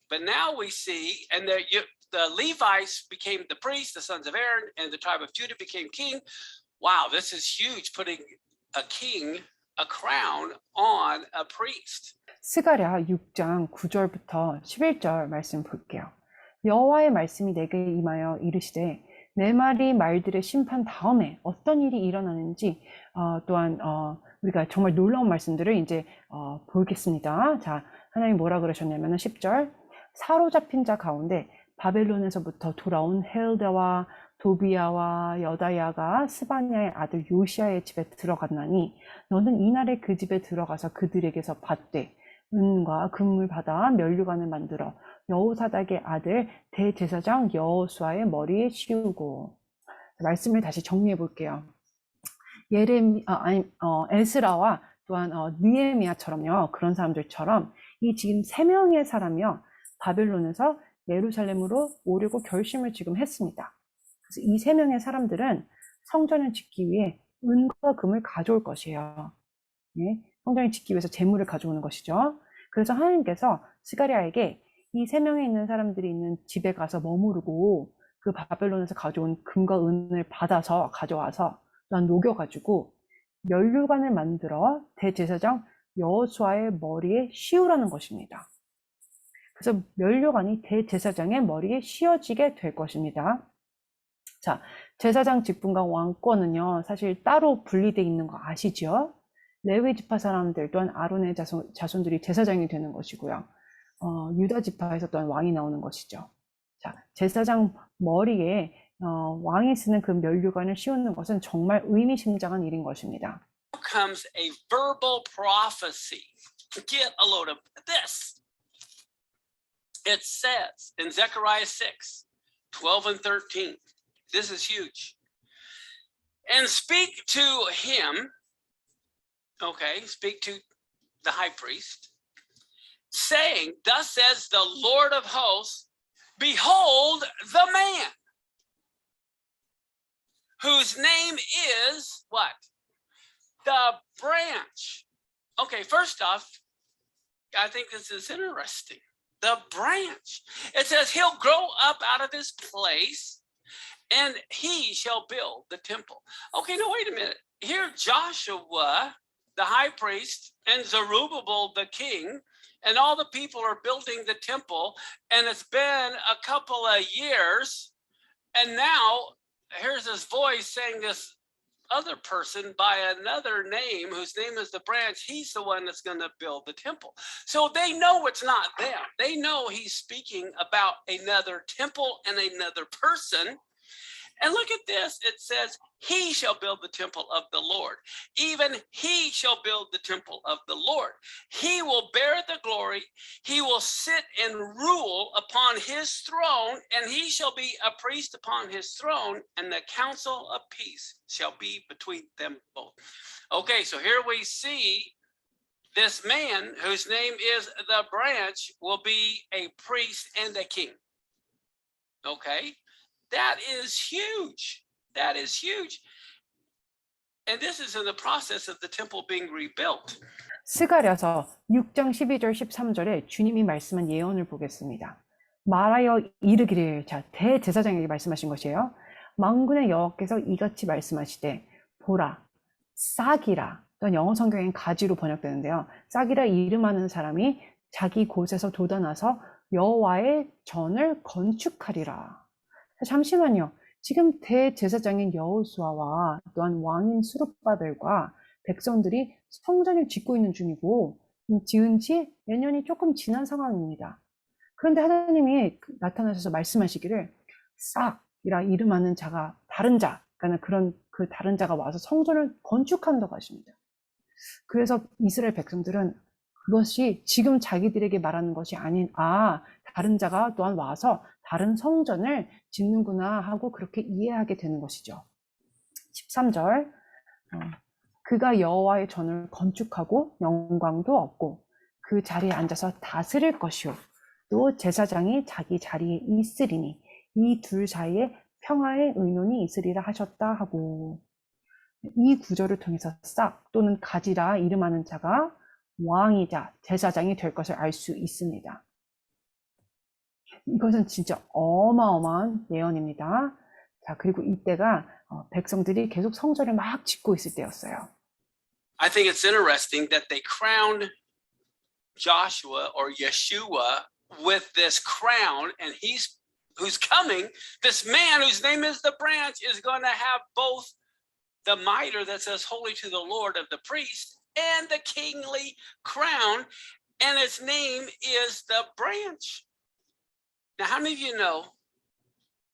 But now we see, and the Levites became the priests, the sons of Aaron, and the tribe of Judah became king. Wow, this is huge, putting a king, a crown on a priest. 스가랴 6장 9절부터 11절 말씀 볼게요. 여호와의 말씀이 내게 임하여 이르시되 네 마리 말들의 심판 다음에 어떤 일이 일어나는지 또한 우리가 정말 놀라운 말씀들을 이제 보겠습니다. 자, 하나님 뭐라 그러셨냐면 10절 사로잡힌 자 가운데 바벨론에서부터 돌아온 헬다와 도비야와 여다야가 스바냐의 아들 요시아의 집에 들어갔나니 너는 이날에 그 집에 들어가서 그들에게서 받되 은과 금을 받아 면류관을 만들어 여호사닥의 아들 대제사장 여호수아의 머리에 씌우고. 말씀을 다시 정리해 볼게요. 에스라와 또한 느헤미야처럼요, 그런 사람들처럼 이 지금 3명의 사람이요 바벨론에서 예루살렘으로 오려고 결심을 지금 했습니다. 그래서 이 3명의 사람들은 성전을 짓기 위해 은과 금을 가져올 것이에요. 예, 성전을 짓기 위해서 재물을 가져오는 것이죠. 그래서 하나님께서 스가랴에게 이 3명에 있는 사람들이 있는 집에 가서 머무르고 그 바벨론에서 가져온 금과 은을 가져와서 난 녹여가지고 면류관을 만들어 대제사장 여호수아의 머리에 씌우라는 것입니다. 그래서 면류관이 대제사장의 머리에 씌워지게 될 것입니다. 자, 제사장 직분과 왕권은요 사실 따로 분리되어 있는 거 아시죠? 레위 지파 사람들 또한 아론의 자손들이 제사장이 되는 것이고요. 유다 지파에서 또한 왕이 나오는 것이죠. 자, 제사장 머리에 왕이 쓰는 그 면류관을 씌우는 것은 정말 의미심장한 일인 것입니다. Comes a verbal prophecy. Get a load of this. It says in Zechariah 6, 12 and 13. This is huge. And speak to him. Okay, speak to the high priest, saying, thus says the Lord of hosts, behold the man whose name is what? The branch. Okay, first off, I think this is interesting. The branch. It says he'll grow up out of this place and he shall build the temple. Okay, no, wait a minute. Here Joshua, the high priest, and Zerubbabel, the king, and all the people are building the temple, and it's been a couple of years, and now here's this voice saying this other person by another name, whose name is the branch, he's the one that's going to build the temple. So they know it's not them. They know he's speaking about another temple and another person. And look at this. It says, he shall build the temple of the Lord. Even he shall build the temple of the Lord. He will bear the glory. He will sit and rule upon his throne, and he shall be a priest upon his throne, and the council of peace shall be between them both. Okay, so here we see this man whose name is the branch will be a priest and a king. Okay, that is huge. That is huge. And this is in the process of the temple being rebuilt. 스가랴서 6장 12절 13절에 주님이 말씀한 예언을 보겠습니다. 말하여 이르기를, 자, 대제사장에게 말씀하신 것이에요. 만군의 여호와께서 이같이 말씀하시되, 보라, 싹이라, 또는 영어 성경엔 가지로 번역되는데요. 싹이라 이름하는 사람이 자기 곳에서 돋아나서 여호와의 전을 건축하리라. 잠시만요. 지금 대제사장인 여호수아와 또한 왕인 스룹바벨과 백성들이 성전을 짓고 있는 중이고, 지은 지 몇 년이 조금 지난 상황입니다. 그런데 하나님이 나타나셔서 말씀하시기를, 싹이라 이름하는 자가, 다른 자, 그러니까 그런 그 다른 자가 와서 성전을 건축한다고 하십니다. 그래서 이스라엘 백성들은 그것이 지금 자기들에게 말하는 것이 아닌, 다른 자가 또한 와서 다른 성전을 짓는구나 하고 그렇게 이해하게 되는 것이죠. 13절, 그가 여호와의 전을 건축하고 영광도 얻고 그 자리에 앉아서 다스릴 것이요, 또 제사장이 자기 자리에 있으리니 이 둘 사이에 평화의 의논이 있으리라 하셨다 하고, 이 구절을 통해서 싹 또는 가지라 이름하는 자가 왕이자 제사장이 될 것을 알 수 있습니다. 이것은 진짜 어마어마한 예언입니다. 자, 그리고 이때가 백성들이 계속 성전을 막 짓고 있을 때였어요. I think it's interesting that they crowned Joshua or Yeshua with this crown, and who's coming, this man whose name is the branch, is going to have both the mitre that says holy to the Lord of the priest and the kingly crown, and its name is the branch. Now, how many of you know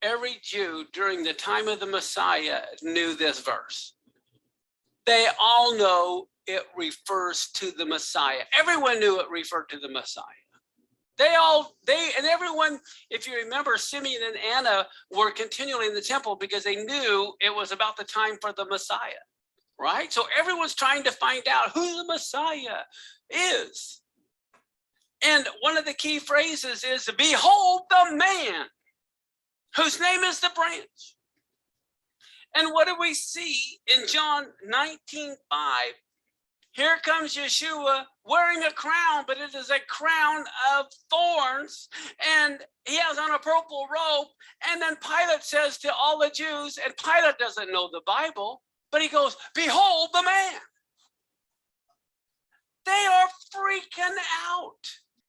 every Jew during the time of the Messiah knew this verse? They all know it refers to the Messiah. Everyone knew it referred to the Messiah. Everyone, if you remember, Simeon and Anna were continually in the temple because they knew it was about the time for the Messiah, right? So everyone's trying to find out who the Messiah is. And one of the key phrases is, behold the man whose name is the branch. And what do we see in John 19:5? Here comes Yeshua wearing a crown, but it is a crown of thorns, and he has on a purple robe. And then Pilate says to all the Jews, and Pilate doesn't know the Bible, but he goes, behold the man. They are freaking out.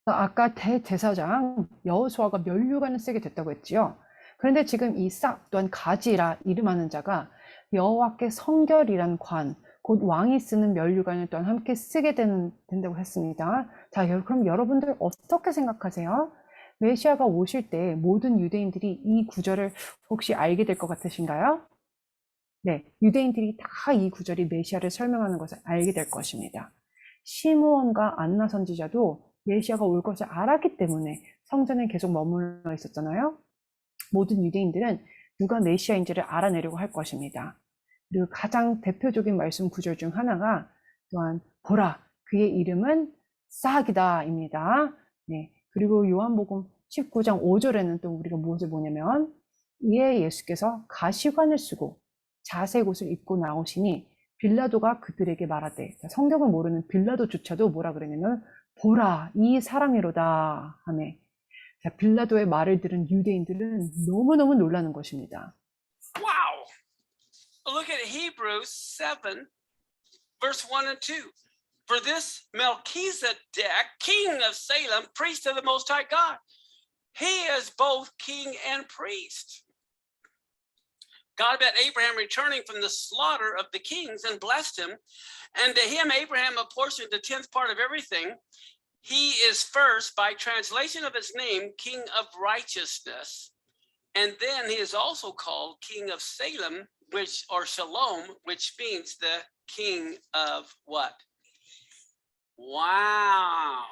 아까 대제사장 여호수아가 면류관을 쓰게 됐다고 했지요. 그런데 지금 이 싹 또한 가지라 이름하는 자가 여호와께 성결이란 관, 곧 왕이 쓰는 면류관을 또한 함께 쓰게 된다고 했습니다. 자, 그럼 여러분들 어떻게 생각하세요? 메시아가 오실 때 모든 유대인들이 이 구절을 혹시 알게 될 것 같으신가요? 네, 유대인들이 다 이 구절이 메시아를 설명하는 것을 알게 될 것입니다. 시므온과 안나 선지자도 메시아가 올 것을 알았기 때문에 성전에 계속 머물러 있었잖아요. 모든 유대인들은 누가 메시아인지를 알아내려고 할 것입니다. 그리고 가장 대표적인 말씀 구절 중 하나가 또한 보라, 그의 이름은 싹이다입니다. 네, 그리고 요한복음 19장 5절에는 또 우리가 무엇을 보냐면, 이에 예수께서 가시관을 쓰고 자색 옷을 입고 나오시니 빌라도가 그들에게 말하되, 성경을 모르는 빌라도조차도 뭐라 그랬냐면 보라, 이 사람이로다 하네. 자, 빌라도의 말을 들은 유대인들은 너무너무 놀라는 것입니다. Wow! Look at Hebrews 7, verse 1 and 2. For this Melchizedek, king of Salem, priest of the Most High God, he is both king and priest. God met Abraham returning from the slaughter of the kings and blessed him. And to him, Abraham apportioned the 10th part of everything. He is first, by translation of his name, King of Righteousness. And then he is also called King of Salem, which or Shalom, which means the King of what? Wow.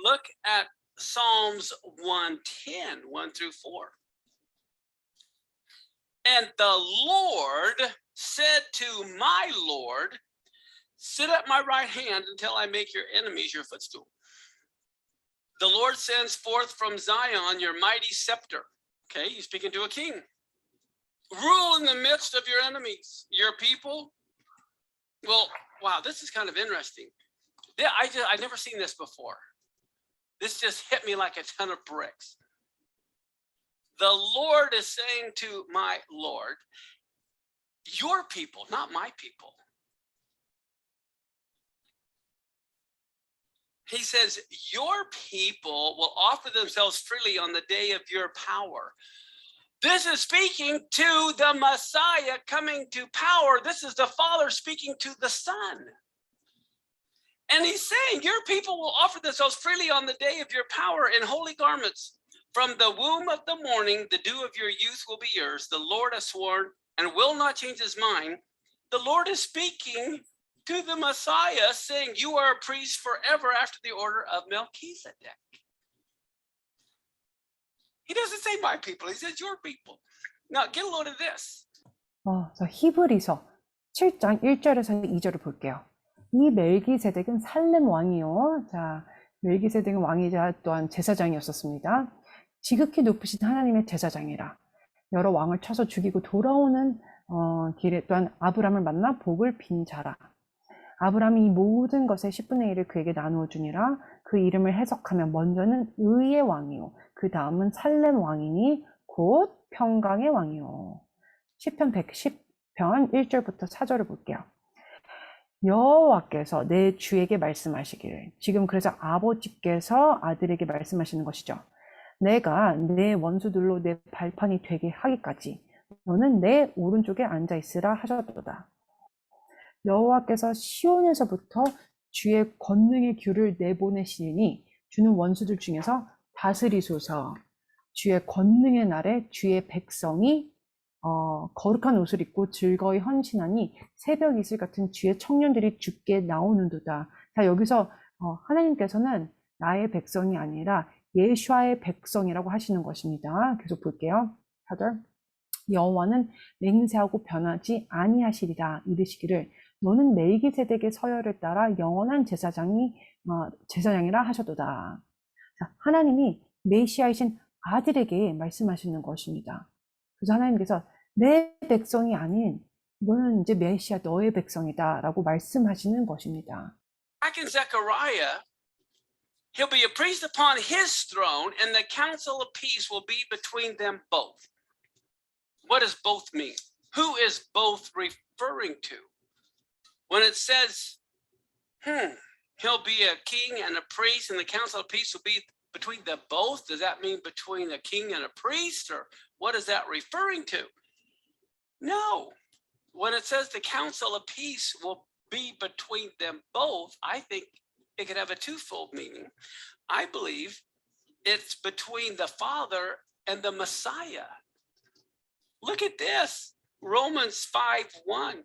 Look at Psalms 110, 1 through 4. And the Lord said to my Lord, sit at my right hand until I make your enemies your footstool. The Lord sends forth from Zion your mighty scepter. Okay, he's speaking to a king. Rule in the midst of your enemies, your people. Well, wow, this is kind of interesting. I've never seen this before. This just hit me like a ton of bricks. The Lord is saying to my Lord, your people, not my people. He says, your people will offer themselves freely on the day of your power. This is speaking to the Messiah coming to power. This is the Father speaking to the Son. And he's saying, your people will offer themselves freely on the day of your power in holy garments. From the womb of the morning, the dew of your youth will be yours. The Lord has sworn and will not change his mind. The Lord is speaking to the Messiah, saying, you are a priest forever after the order of Melchizedek. He doesn't say my people, he says your people. Now get a load of this. 저 히브리서 7장 1절에서 2절을 볼게요. 이 멜기세덱은 살렘 왕이요. 자, 멜기세덱은 왕이자 또한 제사장이었었습니다. 지극히 높으신 하나님의 제사장이라. 여러 왕을 쳐서 죽이고 돌아오는 길에 또한 아브람을 만나 복을 빈 자라. 아브람이 이 모든 것의 10분의 1을 그에게 나누어 주니라. 그 이름을 해석하면 먼저는 의의 왕이요. 그 다음은 살렘 왕이니 곧 평강의 왕이요. 시편 110편 1절부터 4절을 볼게요. 여호와께서 내 주에게 말씀하시기를. 지금 그래서 아버지께서 아들에게 말씀하시는 것이죠. 내가 내 원수들로 내 발판이 되게 하기까지 너는 내 오른쪽에 앉아 있으라 하셨도다. 여호와께서 시온에서부터 주의 권능의 귤을 내보내시니 주는 원수들 중에서 다스리소서. 주의 권능의 날에 주의 백성이 거룩한 옷을 입고 즐거이 헌신하니 새벽 이슬 같은 주의 청년들이 주께 나오는도다. 자, 여기서 하나님께서는 나의 백성이 아니라 예수아의 백성이라고 하시는 것입니다. 계속 볼게요. 4절. 여호와는 맹세하고 변하지 아니하시리라. 이르시기를 너는 멜기세덱의 서열을 따라 영원한 제사장이라 하셨도다. 자, 하나님이 메시아이신 아들에게 말씀하시는 것입니다. 그래서 하나님께서 내 백성이 아닌 너는 이제 메시아 너의 백성이다 라고 말씀하시는 것입니다. Back in Zechariah, he'll be a priest upon his throne, and the council of peace will be between them both. What does both mean? Who is both referring to? When it says, he'll be a king and a priest, and the council of peace will be between them both, does that mean between a king and a priest, or what is that referring to? No. When it says the council of peace will be between them both, I think it could have a twofold meaning. I believe it's between the Father and the Messiah. Look at this, Romans 5:1.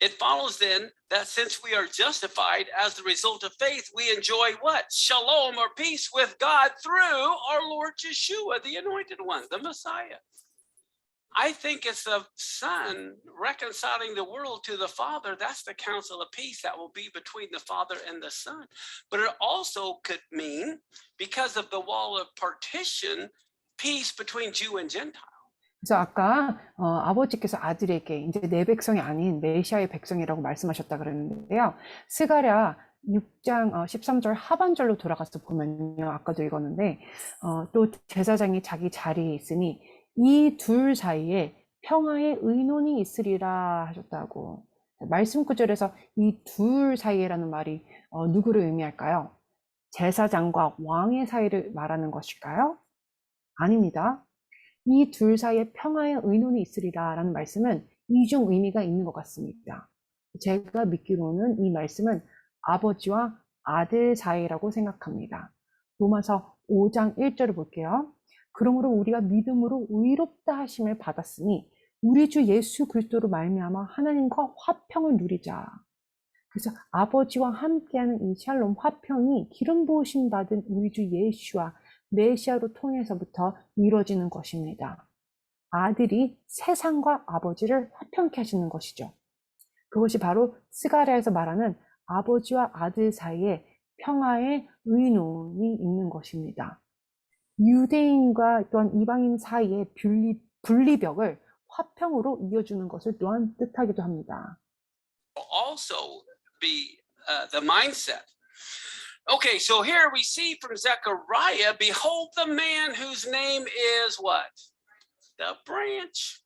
It follows then that since we are justified as the result of faith, we enjoy what? Shalom or peace with God through our Lord Yeshua, the Anointed One, the Messiah. I think it's the Son reconciling the world to the Father. That's the council of peace that will be between the Father and the Son. But it also could mean, because of the wall of partition, peace between Jew and Gentile. 그래서 아까 아버지께서 아들에게 이제 내 백성이 아닌 메시아의 백성이라고 말씀하셨다 그랬는데요. 스가랴 6장 13절 하반절로 돌아가서 보면요. 아까도 읽었는데 또 제사장이 자기 자리에 있으니 이 둘 사이에 평화의 의논이 있으리라 하셨다고. 말씀 구절에서 이 둘 사이에라는 말이 누구를 의미할까요? 제사장과 왕의 사이를 말하는 것일까요? 아닙니다. 이 둘 사이에 평화의 의논이 있으리라 라는 말씀은 이중 의미가 있는 것 같습니다. 제가 믿기로는 이 말씀은 아버지와 아들 사이라고 생각합니다. 로마서 5장 1절을 볼게요. 그러므로 우리가 믿음으로 의롭다 하심을 받았으니 우리 주 예수 그리스도로 말미암아 하나님과 화평을 누리자. 그래서 아버지와 함께하는 이 샬롬 화평이 기름 부으심 받은 우리 주 예수와 메시아로 통해서부터 이루어지는 것입니다. 아들이 세상과 아버지를 화평케 하시는 것이죠. 그것이 바로 스가랴에서 말하는 아버지와 아들 사이에 평화의 의논이 있는 것입니다. 유대인과 또한 이방인 사이의 분리벽을 화평으로 이어주는 것을 또한 뜻하기도 합니다. Also be the mindset. Okay, so here we see from Zechariah, behold the man whose name is what? The branch.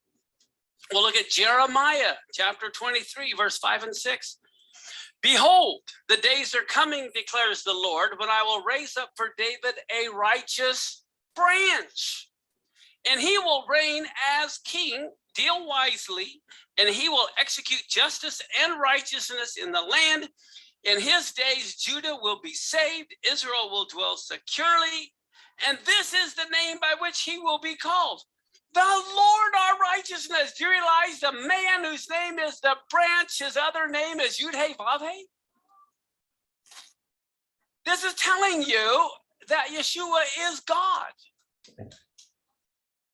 We'll look at Jeremiah chapter 23, verse 5 and 6. Behold, the days are coming, declares the Lord, when I will raise up for David a righteous branch, and he will reign as king, deal wisely, and he will execute justice and righteousness in the land. In his days, Judah will be saved, Israel will dwell securely, and this is the name by which he will be called, the Lord our righteousness. Do you realize the man whose name is the branch, his other name is Yud-Heh-Vav-Heh? This is telling you that Yeshua is God.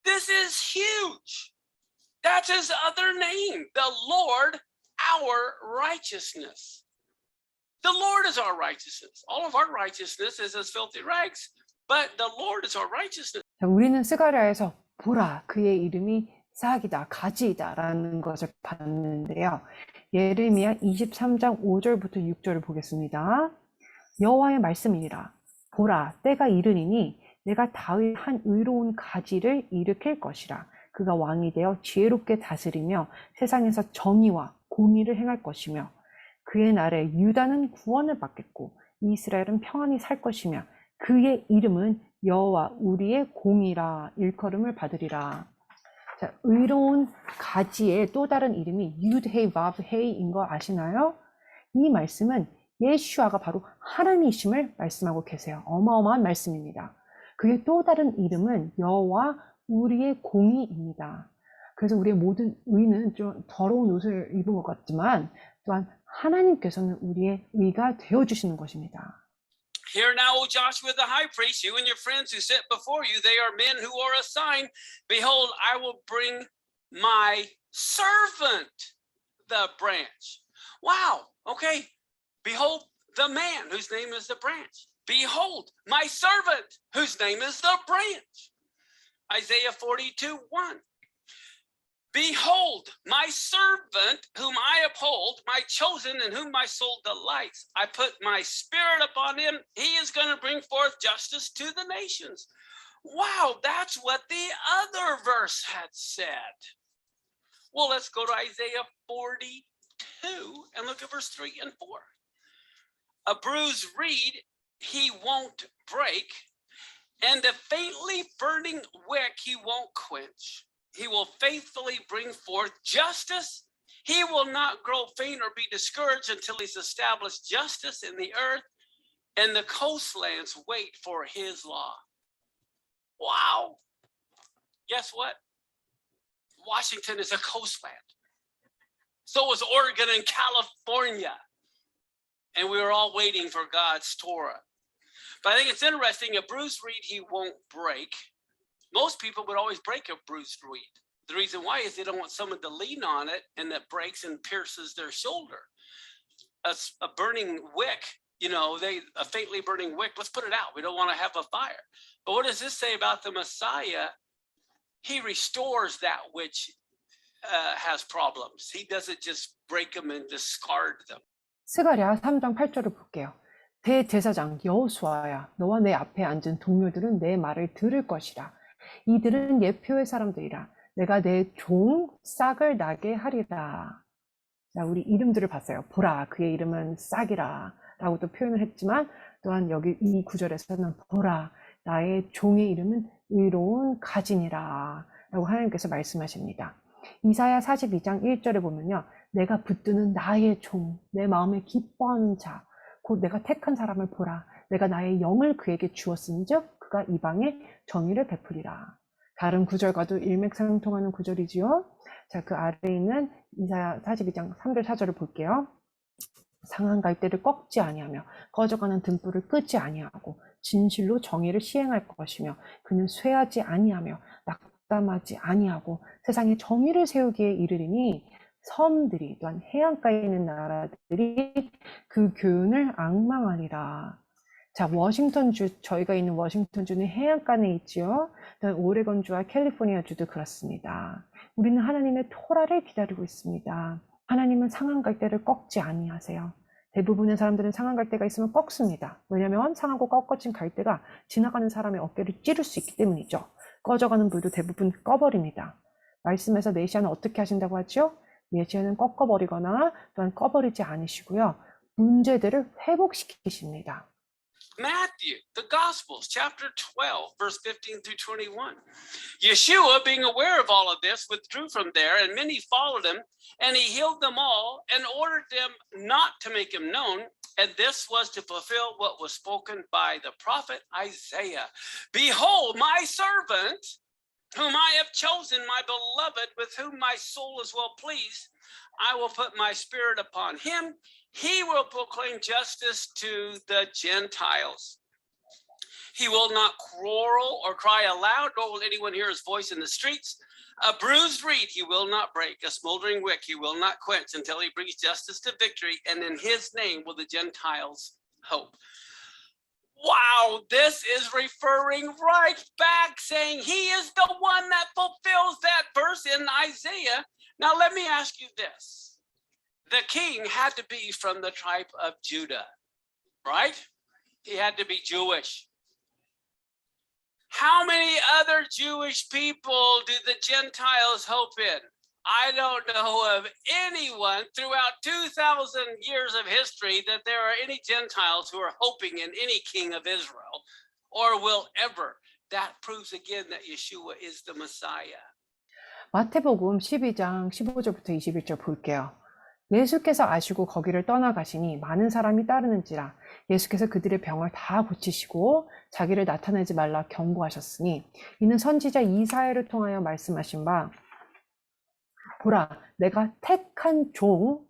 This is huge. That's his other name, the Lord our righteousness. The Lord is our righteousness. All of our righteousness is as filthy rags, but the Lord is our righteousness. 자, 우리는 스가랴에서 보라 그의 이름이 싹이다 가지이다 라는 것을 봤는데요. 예레미야 23장 5절부터 6절을 보겠습니다. 여호와의 말씀이니라. 보라 때가 이르리니 내가 다윗 한 의로운 가지를 일으킬 것이라. 그가 왕이 되어 지혜롭게 다스리며 세상에서 정의와 공의를 행할 것이며 그의 날에 유다는 구원을 받겠고 이스라엘은 평안히 살 것이며 그의 이름은 여호와 우리의 공이라 일컬음을 받으리라. 자, 의로운 가지의 또 다른 이름이 Yud-Heh-Vav-Heh인 거 아시나요? 이 말씀은 예슈아가 바로 하나님이심을 말씀하고 계세요. 어마어마한 말씀입니다. 그의 또 다른 이름은 여호와 우리의 공의입니다. 그래서 우리의 모든 의는 좀 더러운 옷을 입은 것 같지만 또한 하나님께서는 우리의 의가 되어주시는 것입니다. Hear now, O Joshua the high priest, you and your friends who sit before you, they are men who are a sign. Behold, I will bring my servant, the branch. Wow, okay. Behold the man whose name is the branch. Behold my servant whose name is the branch. Isaiah 42:1. Behold, my servant whom I uphold, my chosen in whom my soul delights. I put my spirit upon him. He is going to bring forth justice to the nations. Wow, that's what the other verse had said. Well, let's go to Isaiah 42 and look at verse 3 and 4. A bruised reed he won't break, and a faintly burning wick he won't quench. He will faithfully bring forth justice. He will not grow faint or be discouraged until he's established justice in the earth, and the coastlands wait for his law. Wow. Guess what? Washington is a coastland. So is Oregon and California. And we were all waiting for God's Torah. But I think it's interesting, a bruised reed he won't break. Most people would always break a bruised reed. The reason why is they don't want someone to lean on it and that breaks and pierces their shoulder. A burning wick, you know, a faintly burning wick, let's put it out. We don't want to have a fire. But what does this say about the Messiah? He restores that which has problems. He doesn't just break them and discard them. 스가랴 3장 8절을 볼게요. 대제사장 여호수아야 너와 내 앞에 앉은 동료들은 내 말을 들을 것이라. 이들은 예표의 사람들이라. 내가 내 종 싹을 나게 하리라. 자, 우리 이름들을 봤어요. 보라 그의 이름은 싹이라 라고 또 표현을 했지만 또한 여기 이 구절에서는 보라 나의 종의 이름은 의로운 가지니라 라고 하나님께서 말씀하십니다. 이사야 42장 1절에 보면요. 내가 붙드는 나의 종, 내 마음에 기뻐하는 자, 곧 내가 택한 사람을 보라. 내가 나의 영을 그에게 주었은즉 그가 이방에 정의를 베풀이라. 다른 구절과도 일맥상통하는 구절이지요. 자, 그 아래에 있는 이사야 42장 3절 4절을 볼게요. 상한 갈대를 꺾지 아니하며 꺼져가는 등불을 끄지 아니하고 진실로 정의를 시행할 것이며 그는 쇠하지 아니하며 낙담하지 아니하고 세상에 정의를 세우기에 이르리니 섬들이 또한 해안가에 있는 나라들이 그 교훈을 앙망하리라. 자, 워싱턴주, 저희가 있는 워싱턴주는 해안가에 있지요. 오레곤주와 캘리포니아주도 그렇습니다. 우리는 하나님의 토라를 기다리고 있습니다. 하나님은 상한 갈대를 꺾지 아니하세요. 대부분의 사람들은 상한 갈대가 있으면 꺾습니다. 왜냐하면 상하고 꺾어진 갈대가 지나가는 사람의 어깨를 찌를 수 있기 때문이죠. 꺼져가는 불도 대부분 꺼버립니다. 말씀에서 메시아는 어떻게 하신다고 하죠? 메시아는 꺾어버리거나 또한 꺼버리지 않으시고요. 문제들을 회복시키십니다. Matthew, the Gospels, chapter 12, verse 15 through 21. Yeshua, being aware of all of this, withdrew from there, and many followed him, and he healed them all and ordered them not to make him known. And this was to fulfill what was spoken by the prophet Isaiah. Behold, my servant, whom I have chosen, my beloved, with whom my soul is well pleased. I will put my spirit upon him. He will proclaim justice to the Gentiles. He will not quarrel or cry aloud, nor will anyone hear his voice in the streets. A bruised reed he will not break, a smoldering wick he will not quench until he brings justice to victory, and in his name will the Gentiles hope. Wow, this is referring right back, saying he is the one that fulfills that verse in Isaiah. Now, let me ask you this. The king had to be from the tribe of Judah, right? He had to be Jewish. How many other Jewish people do the Gentiles hope in? I don't know of anyone throughout 2,000 years of history that there are any Gentiles who are hoping in any king of Israel or will ever. That proves again that Yeshua is the Messiah. 마태복음 12장 15절부터 21절 볼게요. 예수께서 아시고 거기를 떠나가시니 많은 사람이 따르는지라 예수께서 그들의 병을 다 고치시고 자기를 나타내지 말라 경고하셨으니 이는 선지자 이사야를 통하여 말씀하신 바 보라 내가 택한 종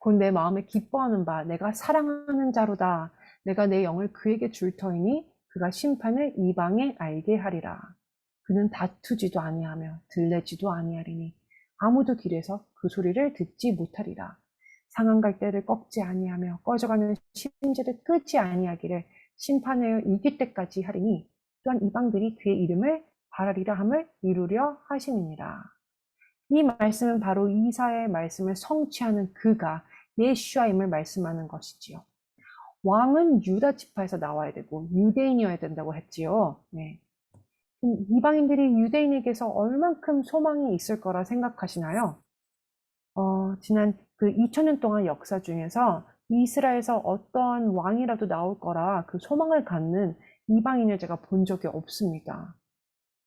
곧 내 마음에 기뻐하는 바 내가 사랑하는 자로다 내가 내 영을 그에게 줄 터이니 그가 심판을 이방에 알게 하리라 그는 다투지도 아니하며 들레지도 아니하리니 아무도 길에서 그 소리를 듣지 못하리라 상한 갈대를 꺾지 아니하며 꺼져가는 심지를 끄지 아니하기를 심판하여 이길 때까지 하리니 또한 이방들이 그의 이름을 바라리라 함을 이루려 하심이니라. 이 말씀은 바로 이사야의 말씀을 성취하는 그가 예슈아임을 말씀하는 것이지요. 왕은 유다 지파에서 나와야 되고 유대인이어야 된다고 했지요. 네. 이방인들이 유대인에게서 얼만큼 소망이 있을 거라 생각하시나요? 지난 그 2000년 동안 역사 중에서 이스라엘에서 어떠한 왕이라도 나올 거라 그 소망을 갖는 이방인을 제가 본 적이 없습니다.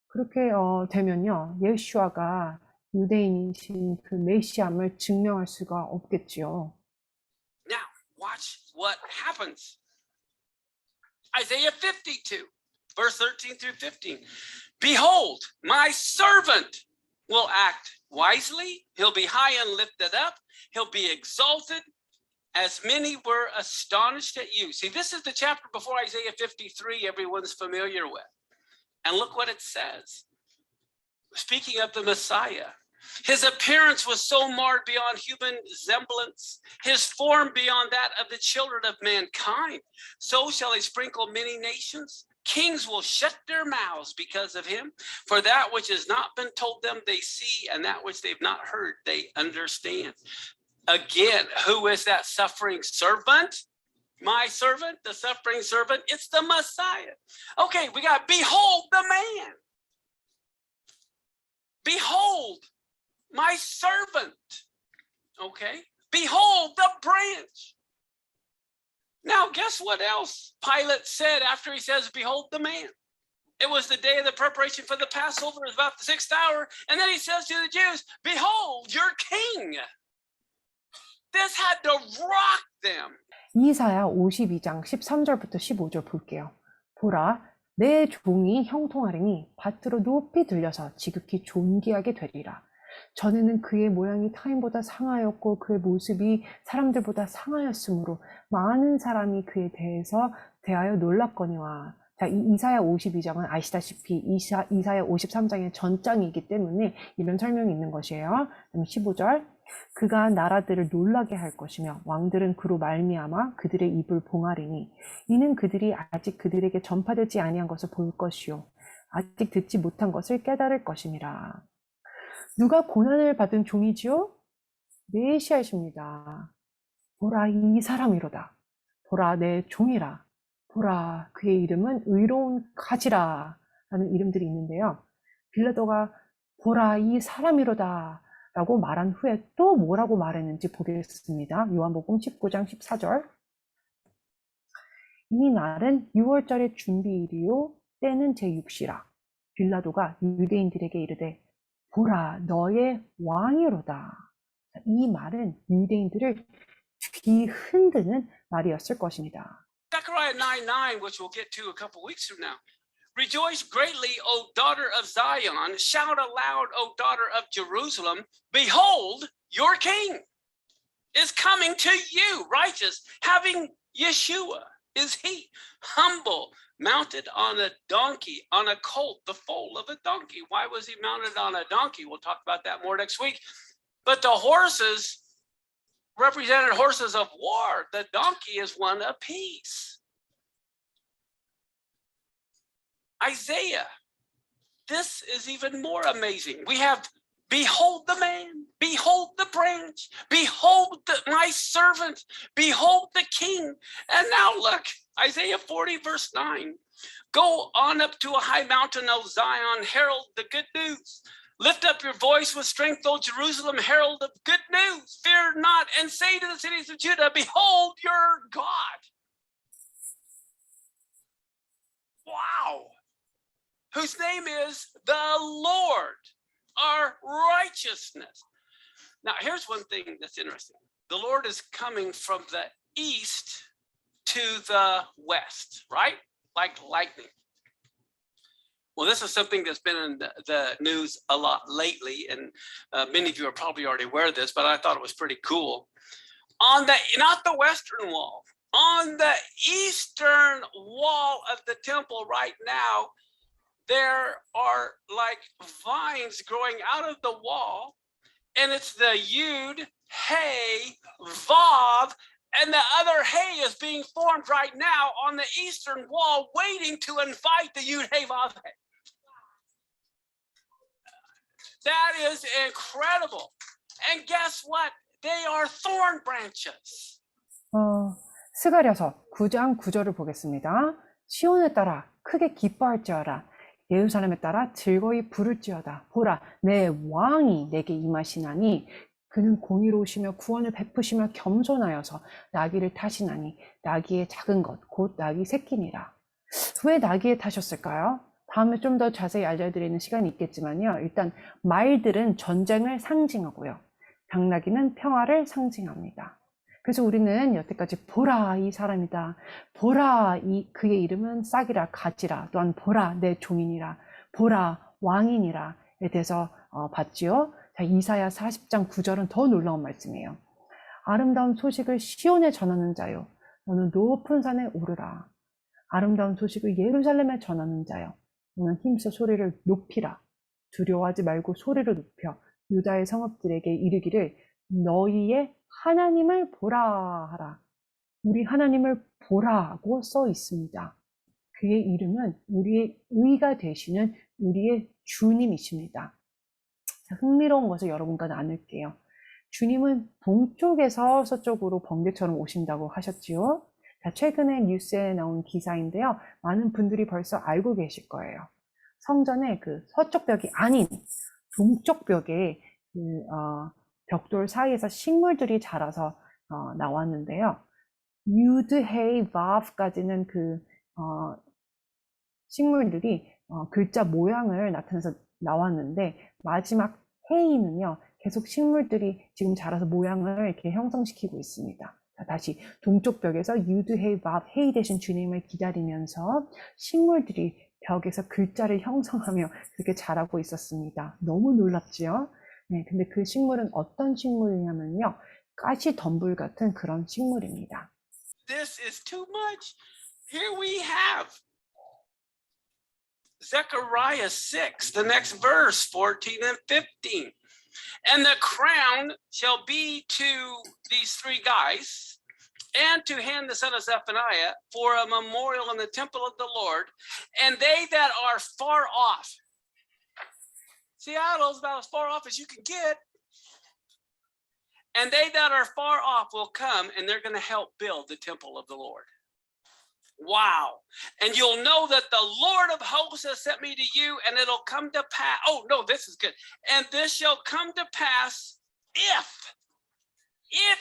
그렇게 되면요, 예슈아가 유대인이신 그 메시아임을 증명할 수가 없겠지요. Now, watch what happens. Isaiah 52, verse 13 through 15. Behold, my servant will act wisely. He'll be high and lifted up. He'll be exalted, as many were astonished at you. See, this is the chapter before Isaiah 53 everyone's familiar with. And look what it says. Speaking of the Messiah, his appearance was so marred beyond human semblance, his form beyond that of the children of mankind. So shall he sprinkle many nations. Kings will shut their mouths because of him. For that which has not been told them, they see, and that which they've not heard, they understand. Again, who is that suffering servant? My servant, the suffering servant, it's the Messiah. Okay, we got behold the man. Behold my servant. Okay, behold the branch. Now, guess what else Pilate said after he says, behold the man? It was the day of the preparation for the Passover. It was about the 6th hour. And then he says to the Jews, behold your king. This had to rock them. 이사야 52장 13절부터 15절 볼게요. 보라, 내 종이 형통하리니 밭으로 높이 들려서 지극히 존귀하게 되리라. 전에는 그의 모양이 타인보다 상하였고 그의 모습이 사람들보다 상하였으므로 많은 사람이 그에 대하여 놀랐거니와. 자, 이사야 52장은 아시다시피 이사야 53장의 전장이기 때문에 이런 설명이 있는 것이에요. 15절, 그가 나라들을 놀라게 할 것이며 왕들은 그로 말미암아 그들의 입을 봉하리니 이는 그들이 아직 그들에게 전파되지 아니한 것을 볼 것이요 아직 듣지 못한 것을 깨달을 것임이라. 누가 고난을 받은 종이지요? 메시아이십니다. 보라, 이 사람이로다. 보라, 내 종이라. 보라, 그의 이름은 의로운 가지라 라는 이름들이 있는데요. 빌라도가 보라, 이 사람이로다 라고 말한 후에 또 뭐라고 말했는지 보겠습니다. 요한복음 19장 14절. 이 날은 6월절의 준비일이요 때는 제6시라. 빌라도가 유대인들에게 이르되 보라, 너의 왕이로다. 이 말은 유대인들을 뒤흔드는 말이었을 것입니다. Zechariah 9:9, which we'll get to a couple weeks from now. Rejoice greatly, O daughter of Zion. Shout aloud, O daughter of Jerusalem. Behold, your king is coming to you, righteous, having Yeshua is he, humble, mounted on a donkey, on a colt, the foal of a donkey. Why was he mounted on a donkey? We'll talk about that more next week. But the horses represented horses of war. The donkey is one of peace. Isaiah, this is even more amazing. We have, behold the man, behold the branch, behold my servant, behold the king. And now look, Isaiah 40 verse 9. Go on up to a high mountain, O Zion, herald the good news. Lift up your voice with strength, O Jerusalem, herald of good news. Fear not, and say to the cities of Judah, behold your God. Wow. Whose name is the Lord, our righteousness. Now, here's one thing that's interesting. The Lord is coming from the east to the west, right? Like lightning. Well, this is something that's been in the news a lot lately, and many of you are probably already aware of this, but I thought it was pretty cool. On the, not the western wall, on the eastern wall of the temple right now, there are like vines growing out of the wall, and it's the Yud, Hey, Vav, and the other Hey is being formed right now on the eastern wall, waiting to invite the Yud, Hey, Vav, Hey. That is incredible. And guess what? They are thorn branches. 스가랴서 9장 9절을 보겠습니다. 시온에 따라 크게 기뻐할지어다. 예루살렘에 따라 즐거이 부를지어다. 보라, 내 왕이 내게 임하시나니 그는 공의로우시며 구원을 베푸시며 겸손하여서 나귀를 타시나니 나귀의 작은 것 곧 나귀 새끼니라. 왜 나귀에 타셨을까요? 다음에 좀 더 자세히 알려드리는 시간이 있겠지만요. 일단 말들은 전쟁을 상징하고요. 당나귀는 평화를 상징합니다. 그래서 우리는 여태까지 보라, 이 사람이다. 보라, 그의 이름은 싹이라 가지라. 또한 보라, 내 종이니라. 보라, 왕이니라에 대해서 봤지요. 자, 이사야 40장 9절은 더 놀라운 말씀이에요. 아름다운 소식을 시온에 전하는 자요, 너는 높은 산에 오르라. 아름다운 소식을 예루살렘에 전하는 자요, 너는 힘써 소리를 높이라. 두려워하지 말고 소리를 높여 유다의 성읍들에게 이르기를 너희의 하나님을 보라 하라. 우리 하나님을 보라고 써 있습니다. 그의 이름은 우리의 의가 되시는 우리의 주님이십니다. 흥미로운 것을 여러분과 나눌게요. 주님은 동쪽에서 서쪽으로 번개처럼 오신다고 하셨지요. 자, 최근에 뉴스에 나온 기사인데요. 많은 분들이 벌써 알고 계실 거예요. 성전의 그 서쪽 벽이 아닌 동쪽 벽에 벽돌 사이에서 식물들이 자라서 나왔는데요. 유드, 헤이, 바브까지는 그 식물들이 글자 모양을 나타내서 나왔는데 마지막 헤이는요, 계속 식물들이 지금 자라서 모양을 이렇게 형성시키고 있습니다. 자, 다시 동쪽 벽에서 유드, 헤이, 바브, 헤이 되신 주님을 기다리면서 식물들이 벽에서 글자를 형성하며 그렇게 자라고 있었습니다. 너무 놀랍지요? 네, 근데 그 식물은 어떤 식물이냐면요. 가시덤불 같은 그런 식물입니다. This is too much. Here we have Zechariah 6, the next verse, 14 and 15. And the crown shall be to these three guys, and to him the son of Zephaniah for a memorial in the temple of the Lord, and they that are far off. Seattle's about as far off as you can get. And they that are far off will come, and they're going to help build the temple of the Lord. Wow. And you'll know that the Lord of hosts has sent me to you, and it'll come to pass. Oh, no, this is good. And this shall come to pass if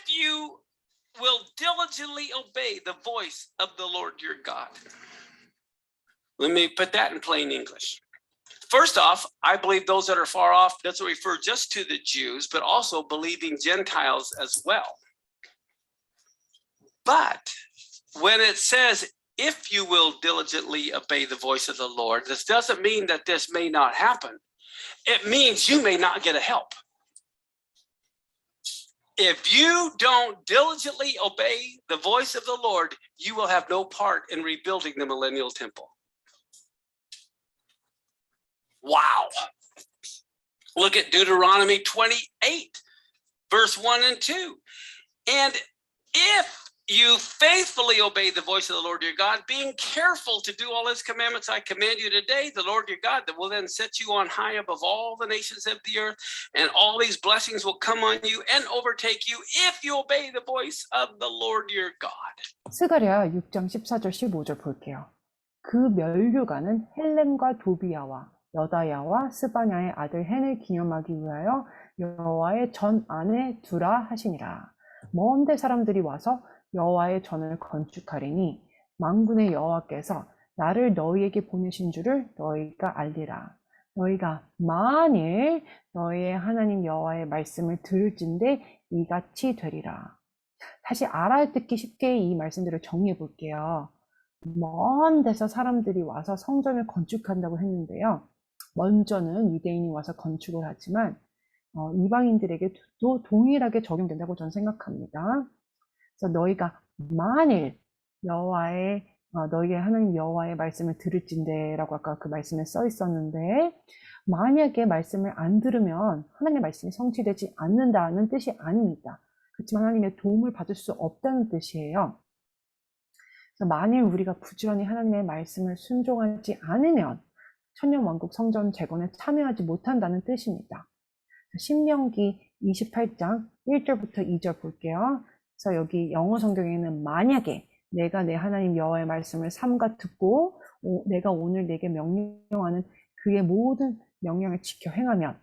you will diligently obey the voice of the Lord your God. Let me put that in plain English. First off, I believe those that are far off doesn't refer just to the Jews, but also believing Gentiles as well. But when it says, if you will diligently obey the voice of the Lord, this doesn't mean that this may not happen. It means you may not get a help. If you don't diligently obey the voice of the Lord, you will have no part in rebuilding the millennial temple. Wow. Look at Deuteronomy 28, verse 1 and 2. And if you faithfully obey the voice of the Lord your God, being careful to do all his commandments I command you today, the Lord your God that will then set you on high above all the nations of the earth, and all these blessings will come on you and overtake you if you obey the voice of the Lord your God. 스가랴 6장 14절 15절 볼게요. 그 면류관은 헬렘과 도비야와 여다야와 스바냐의 아들 헨을 기념하기 위하여 여호와의 전 안에 두라 하시니라. 먼데 사람들이 와서 여호와의 전을 건축하리니 만군의 여호와께서 나를 너희에게 보내신 줄을 너희가 알리라. 너희가 만일 너희의 하나님 여호와의 말씀을 들을진대 이같이 되리라. 다시 알아듣기 쉽게 이 말씀들을 정리해 볼게요. 먼 데서 사람들이 와서 성전을 건축한다고 했는데요. 먼저는 유대인이 와서 건축을 하지만 이방인들에게도 동일하게 적용된다고 저는 생각합니다. 그래서 너희가 만일 너희의 하나님 여호와의 말씀을 들을진대라고 아까 그 말씀에 써 있었는데, 만약에 말씀을 안 들으면 하나님의 말씀이 성취되지 않는다는 뜻이 아닙니다. 그렇지만 하나님의 도움을 받을 수 없다는 뜻이에요. 그래서 만일 우리가 부지런히 하나님의 말씀을 순종하지 않으면 천년왕국 성전 재건에 참여하지 못한다는 뜻입니다. 신명기 28장 1절부터 2절 볼게요. 그래서 여기 영어 성경에는 만약에 내가 내 하나님 여호와의 말씀을 삼가 듣고 내가 오늘 내게 명령하는 그의 모든 명령을 지켜 행하면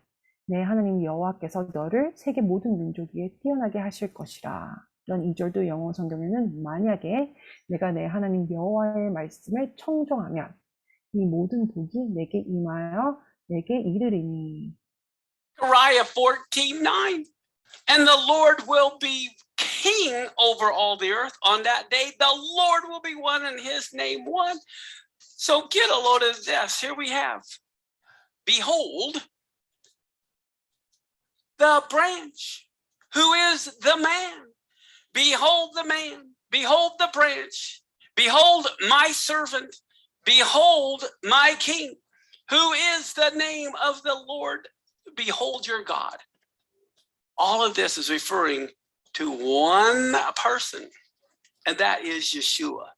내 하나님 여호와께서 너를 세계 모든 민족 위에 뛰어나게 하실 것이라. 이런 2절도 영어 성경에는 만약에 내가 내 하나님 여호와의 말씀을 청종하면 이 모든 복이 내게 임하여 내게 이르리니. Zechariah 14:9. And the Lord will be king over all the earth. On that day, the Lord will be one and his name one. So get a load of this. Here we have, behold, the branch. Who is the man? Behold the man. Behold the branch. Behold my servant. Behold my king. Who is the name of the Lord? Behold your God. All of this is referring to one person, and that is Yeshua.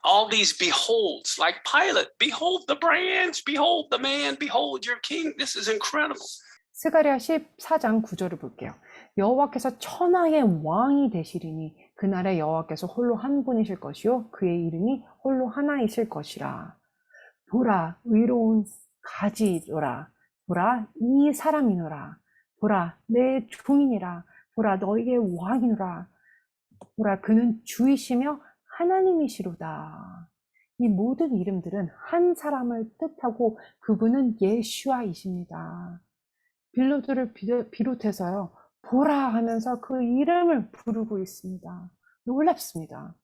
All these beholds, like Pilate, behold the branch, behold the man, behold your king. This is incredible. 스가랴 14장 9절을 볼게요. 여호와께서 천하의 왕이 되시리니 그날에 여호와께서 홀로 한 분이실 것이요 그의 이름이 홀로 하나이실 것이라. 보라 의로운 가지로라. 보라 이 사람이노라. 보라 내 종이니라. 보라 너희의 왕이노라. 보라 그는 주이시며 하나님이시로다. 이 모든 이름들은 한 사람을 뜻하고 그분은 예슈아이십니다. 빌로드를 비롯해서요, 보라 하면서 그 이름을 부르고 있습니다. 놀랍습니다.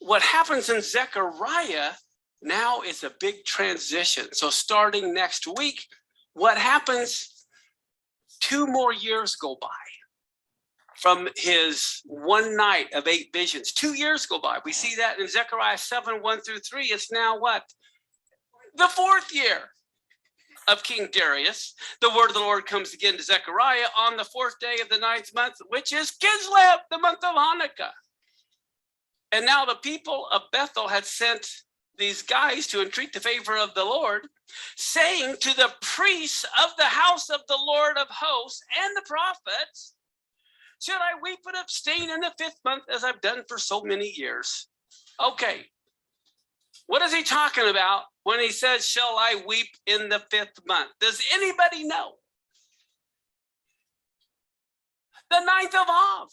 What happens in Zechariah Now it's a big transition. So starting next week, what happens? 2 more years go by from his one night of 8 visions. 2 years go by. We see that in Zechariah 7, 1 through 3. It's now what? The 4th year of King Darius. The word of the Lord comes again to Zechariah on the 4th day of the 9th month, which is Kislev, the month of Hanukkah. And now the people of Bethel had sent these guys to entreat the favor of the Lord, saying to the priests of the house of the Lord of hosts and the prophets, should I weep and abstain in the 5th month as I've done for so many years? Okay, what is he talking about when he says, shall I weep in the 5th month? Does anybody know? The 9th of Av,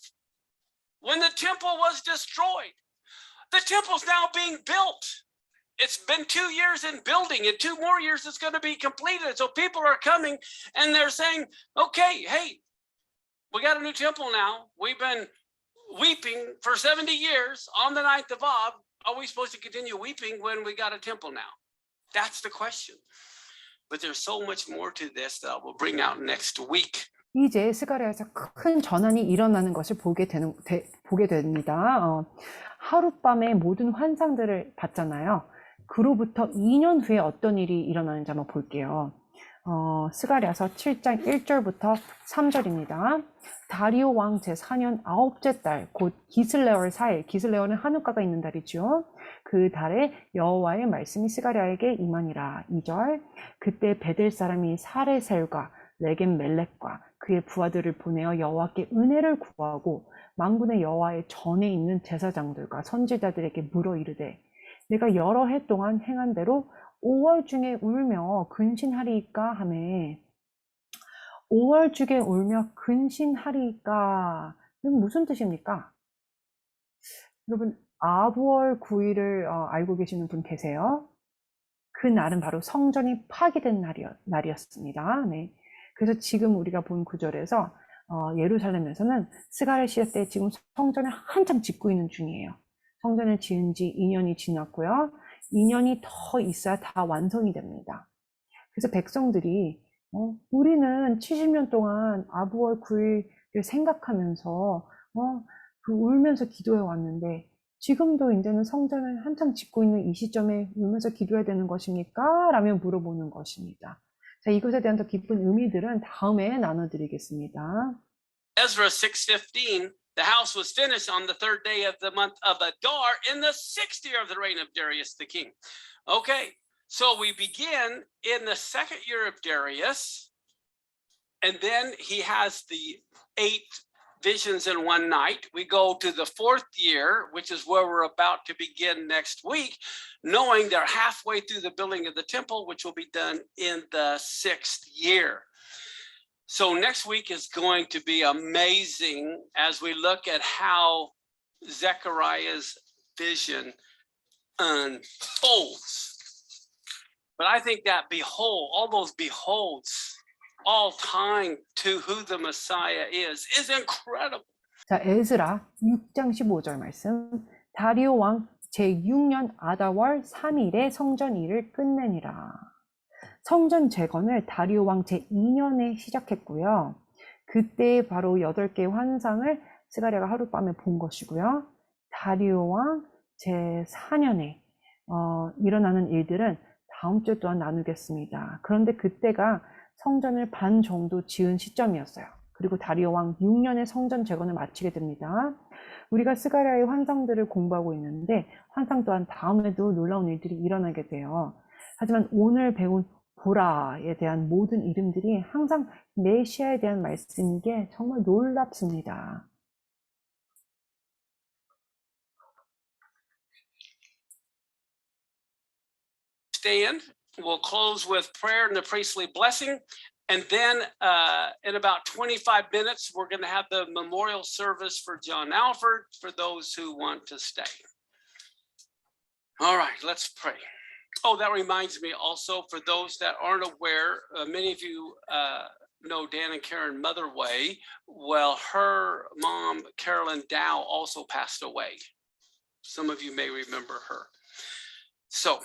when the temple was destroyed. The temple's now being built. It's been 2 years in building. In 2 more years, it's going to be completed. So people are coming and they're saying, okay, hey, we got a new temple now. We've been weeping for 70 years on the 9th of Av. Are we supposed to continue weeping when we got a temple now? That's the question. But there's so much more to this that I will bring out next week. 이제 스가랴에서 큰 전환이 일어나는 것을 보게 됩니다. 하룻밤에 모든 환상들을 봤잖아요. 그로부터 2년 후에 어떤 일이 일어나는지 한번 볼게요. 스가랴서 7장 1절부터 3절입니다. 다리오 왕 제4년 9째 달, 곧 기슬레월 4일, 기슬레월은 한우가가 있는 달이죠. 그 달에 여호와의 말씀이 스가랴에게 임하니라. 2절, 그때 베델 사람이 사레셀과 레겜 멜렉과 그의 부하들을 보내어 여호와께 은혜를 구하고 만군의 여호와의 전에 있는 제사장들과 선지자들에게 물어 이르되 내가 여러 해 동안 행한 대로 5월 중에 울며 근신하리이까 하매 5월 중에 울며 근신하리이까는 무슨 뜻입니까? 여러분 아부월 9일을 알고 계시는 분 계세요? 그 날은 바로 성전이 파괴된 날이었습니다. 네. 그래서 지금 우리가 본 구절에서 예루살렘에서는 스가랴 시대 때 지금 성전을 한참 짓고 있는 중이에요. 성전을 지은 지 2년이 지났고요. 2년이 더 있어야 다 완성이 됩니다. 그래서 백성들이 우리는 70년 동안 아부월 9일을 생각하면서 울면서 기도해 왔는데 지금도 이제는 성전을 한참 짓고 있는 이 시점에 울면서 기도해야 되는 것입니까? 라며 물어보는 것입니다. 자, 이것에 대한 더 깊은 의미들은 다음에 나눠드리겠습니다. Ezra 6:15, the house was finished on the 3rd day of the month of Adar in the 6th year of the reign of Darius the king. Okay, so we begin in the 2nd year of Darius, and then he has the 8 visions in one night. We go to the 4th year, which is where we're about to begin next week, knowing they're halfway through the building of the temple, which will be done in the 6th year. So next week is going to be amazing as we look at how Zechariah's vision unfolds. But I think that behold, all those beholds, all tying to who the Messiah is incredible. 자, 에스라 6장 15절 말씀. 다리오 왕 제6년 아다월 3일에 성전 일을 끝내니라. 성전 재건을 다리오 왕 제2년에 시작했고요. 그때 바로 8개의 환상을 스가랴가 하룻밤에 본 것이고요. 다리오 왕 제4년에 일어나는 일들은 다음 주 또한 나누겠습니다. 그런데 그때가 성전을 반 정도 지은 시점이었어요. 그리고 다리오 왕 6년에 성전 재건을 마치게 됩니다. 우리가 스가랴의 환상들을 공부하고 있는데 환상 또한 다음에도 놀라운 일들이 일어나게 돼요. 하지만 오늘 배운 보라에 대한 모든 이름들이 항상 메시아에 대한 말씀인 게 정말 놀랍습니다. Stand. We'll close with prayer and the priestly blessing. And then in about 25 minutes, we're going to have the memorial service for John Alford for those who want to stay. All right, let's pray. Oh, that reminds me also, for those that aren't aware, many of you know Dan and Karen Motherway. Well, her mom, Carolyn Dow, also passed away. Some of you may remember her. So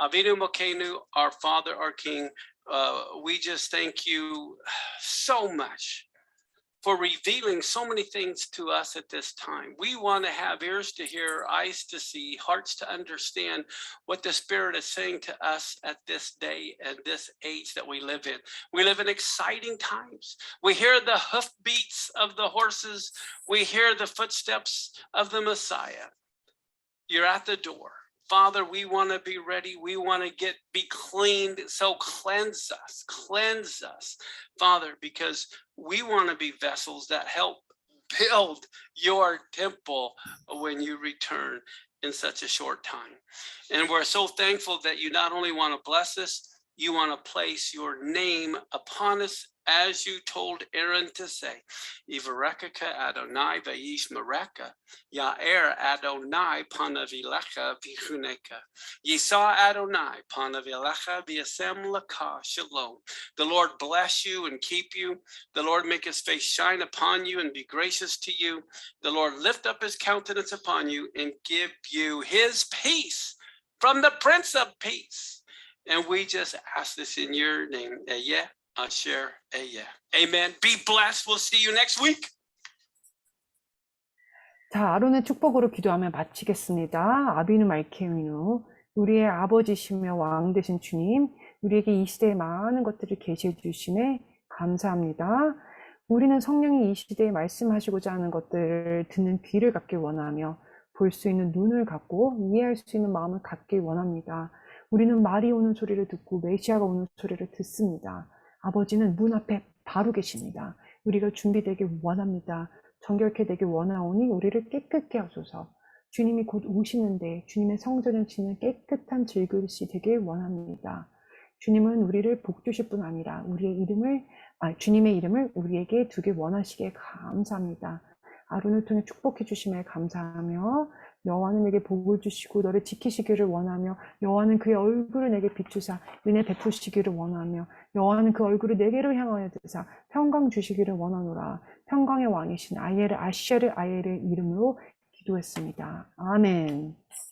Avinu Malkeinu, our Father, our King, we just thank you so much for revealing so many things to us at this time. We want to have ears to hear, eyes to see, hearts to understand what the Spirit is saying to us at this day and this age that we live in. We live in exciting times. We hear the hoofbeats of the horses. We hear the footsteps of the Messiah. You're at the door. Father, we want to be ready. We want to be cleaned. So cleanse us, Father, because we want to be vessels that help build your temple when you return in such a short time. And we're so thankful that you not only want to bless us, you want to place your name upon us, as you told Aaron to say, Yivarekeka Adonai vayishmereka, Ya'er Adonai panavilecha v'chuneka, Yisa Adonai panavilecha v'yasem laka shalom. The Lord bless you and keep you. The Lord make his face shine upon you and be gracious to you. The Lord lift up his countenance upon you and give you his peace from the Prince of Peace. And we just ask this in your name. Yeah. Asher Ehyeh. Amen. Be blessed. We'll see you next week. 자, 아론의 축복으로 기도하며 마치겠습니다. 아비누 말케이누, 우리의 아버지시며 왕 되신 주님, 우리에게 이 시대에 많은 것들을 계시해 주심에 감사합니다. 우리는 성령이 이 시대에 말씀하시고자 하는 것들을 듣는 귀를 갖길 원하며 볼 수 있는 눈을 갖고 이해할 수 있는 마음을 갖길 원합니다. 우리는 말이 오는 소리를 듣고 메시아가 오는 소리를 듣습니다. 아버지는 문 앞에 바로 계십니다. 우리가 준비되길 원합니다. 정결케 되길 원하오니 우리를 깨끗게 하소서. 주님이 곧 오시는데 주님의 성전을 치는 깨끗한 질그릇이 되길 원합니다. 주님은 우리를 복주실 뿐 아니라 주님의 이름을 우리에게 두길 원하시기에 감사합니다. 아론을 통해 축복해 주심에 감사하며 여호와는 내게 복을 주시고 너를 지키시기를 원하며 여호와는 그의 얼굴을 내게 비추사 은혜 베푸시기를 원하며 여호와는 그 얼굴을 내게로 향하여 드사 평강 주시기를 원하노라. 평강의 왕이신 아셰르 아이엘의 이름으로 기도했습니다. 아멘.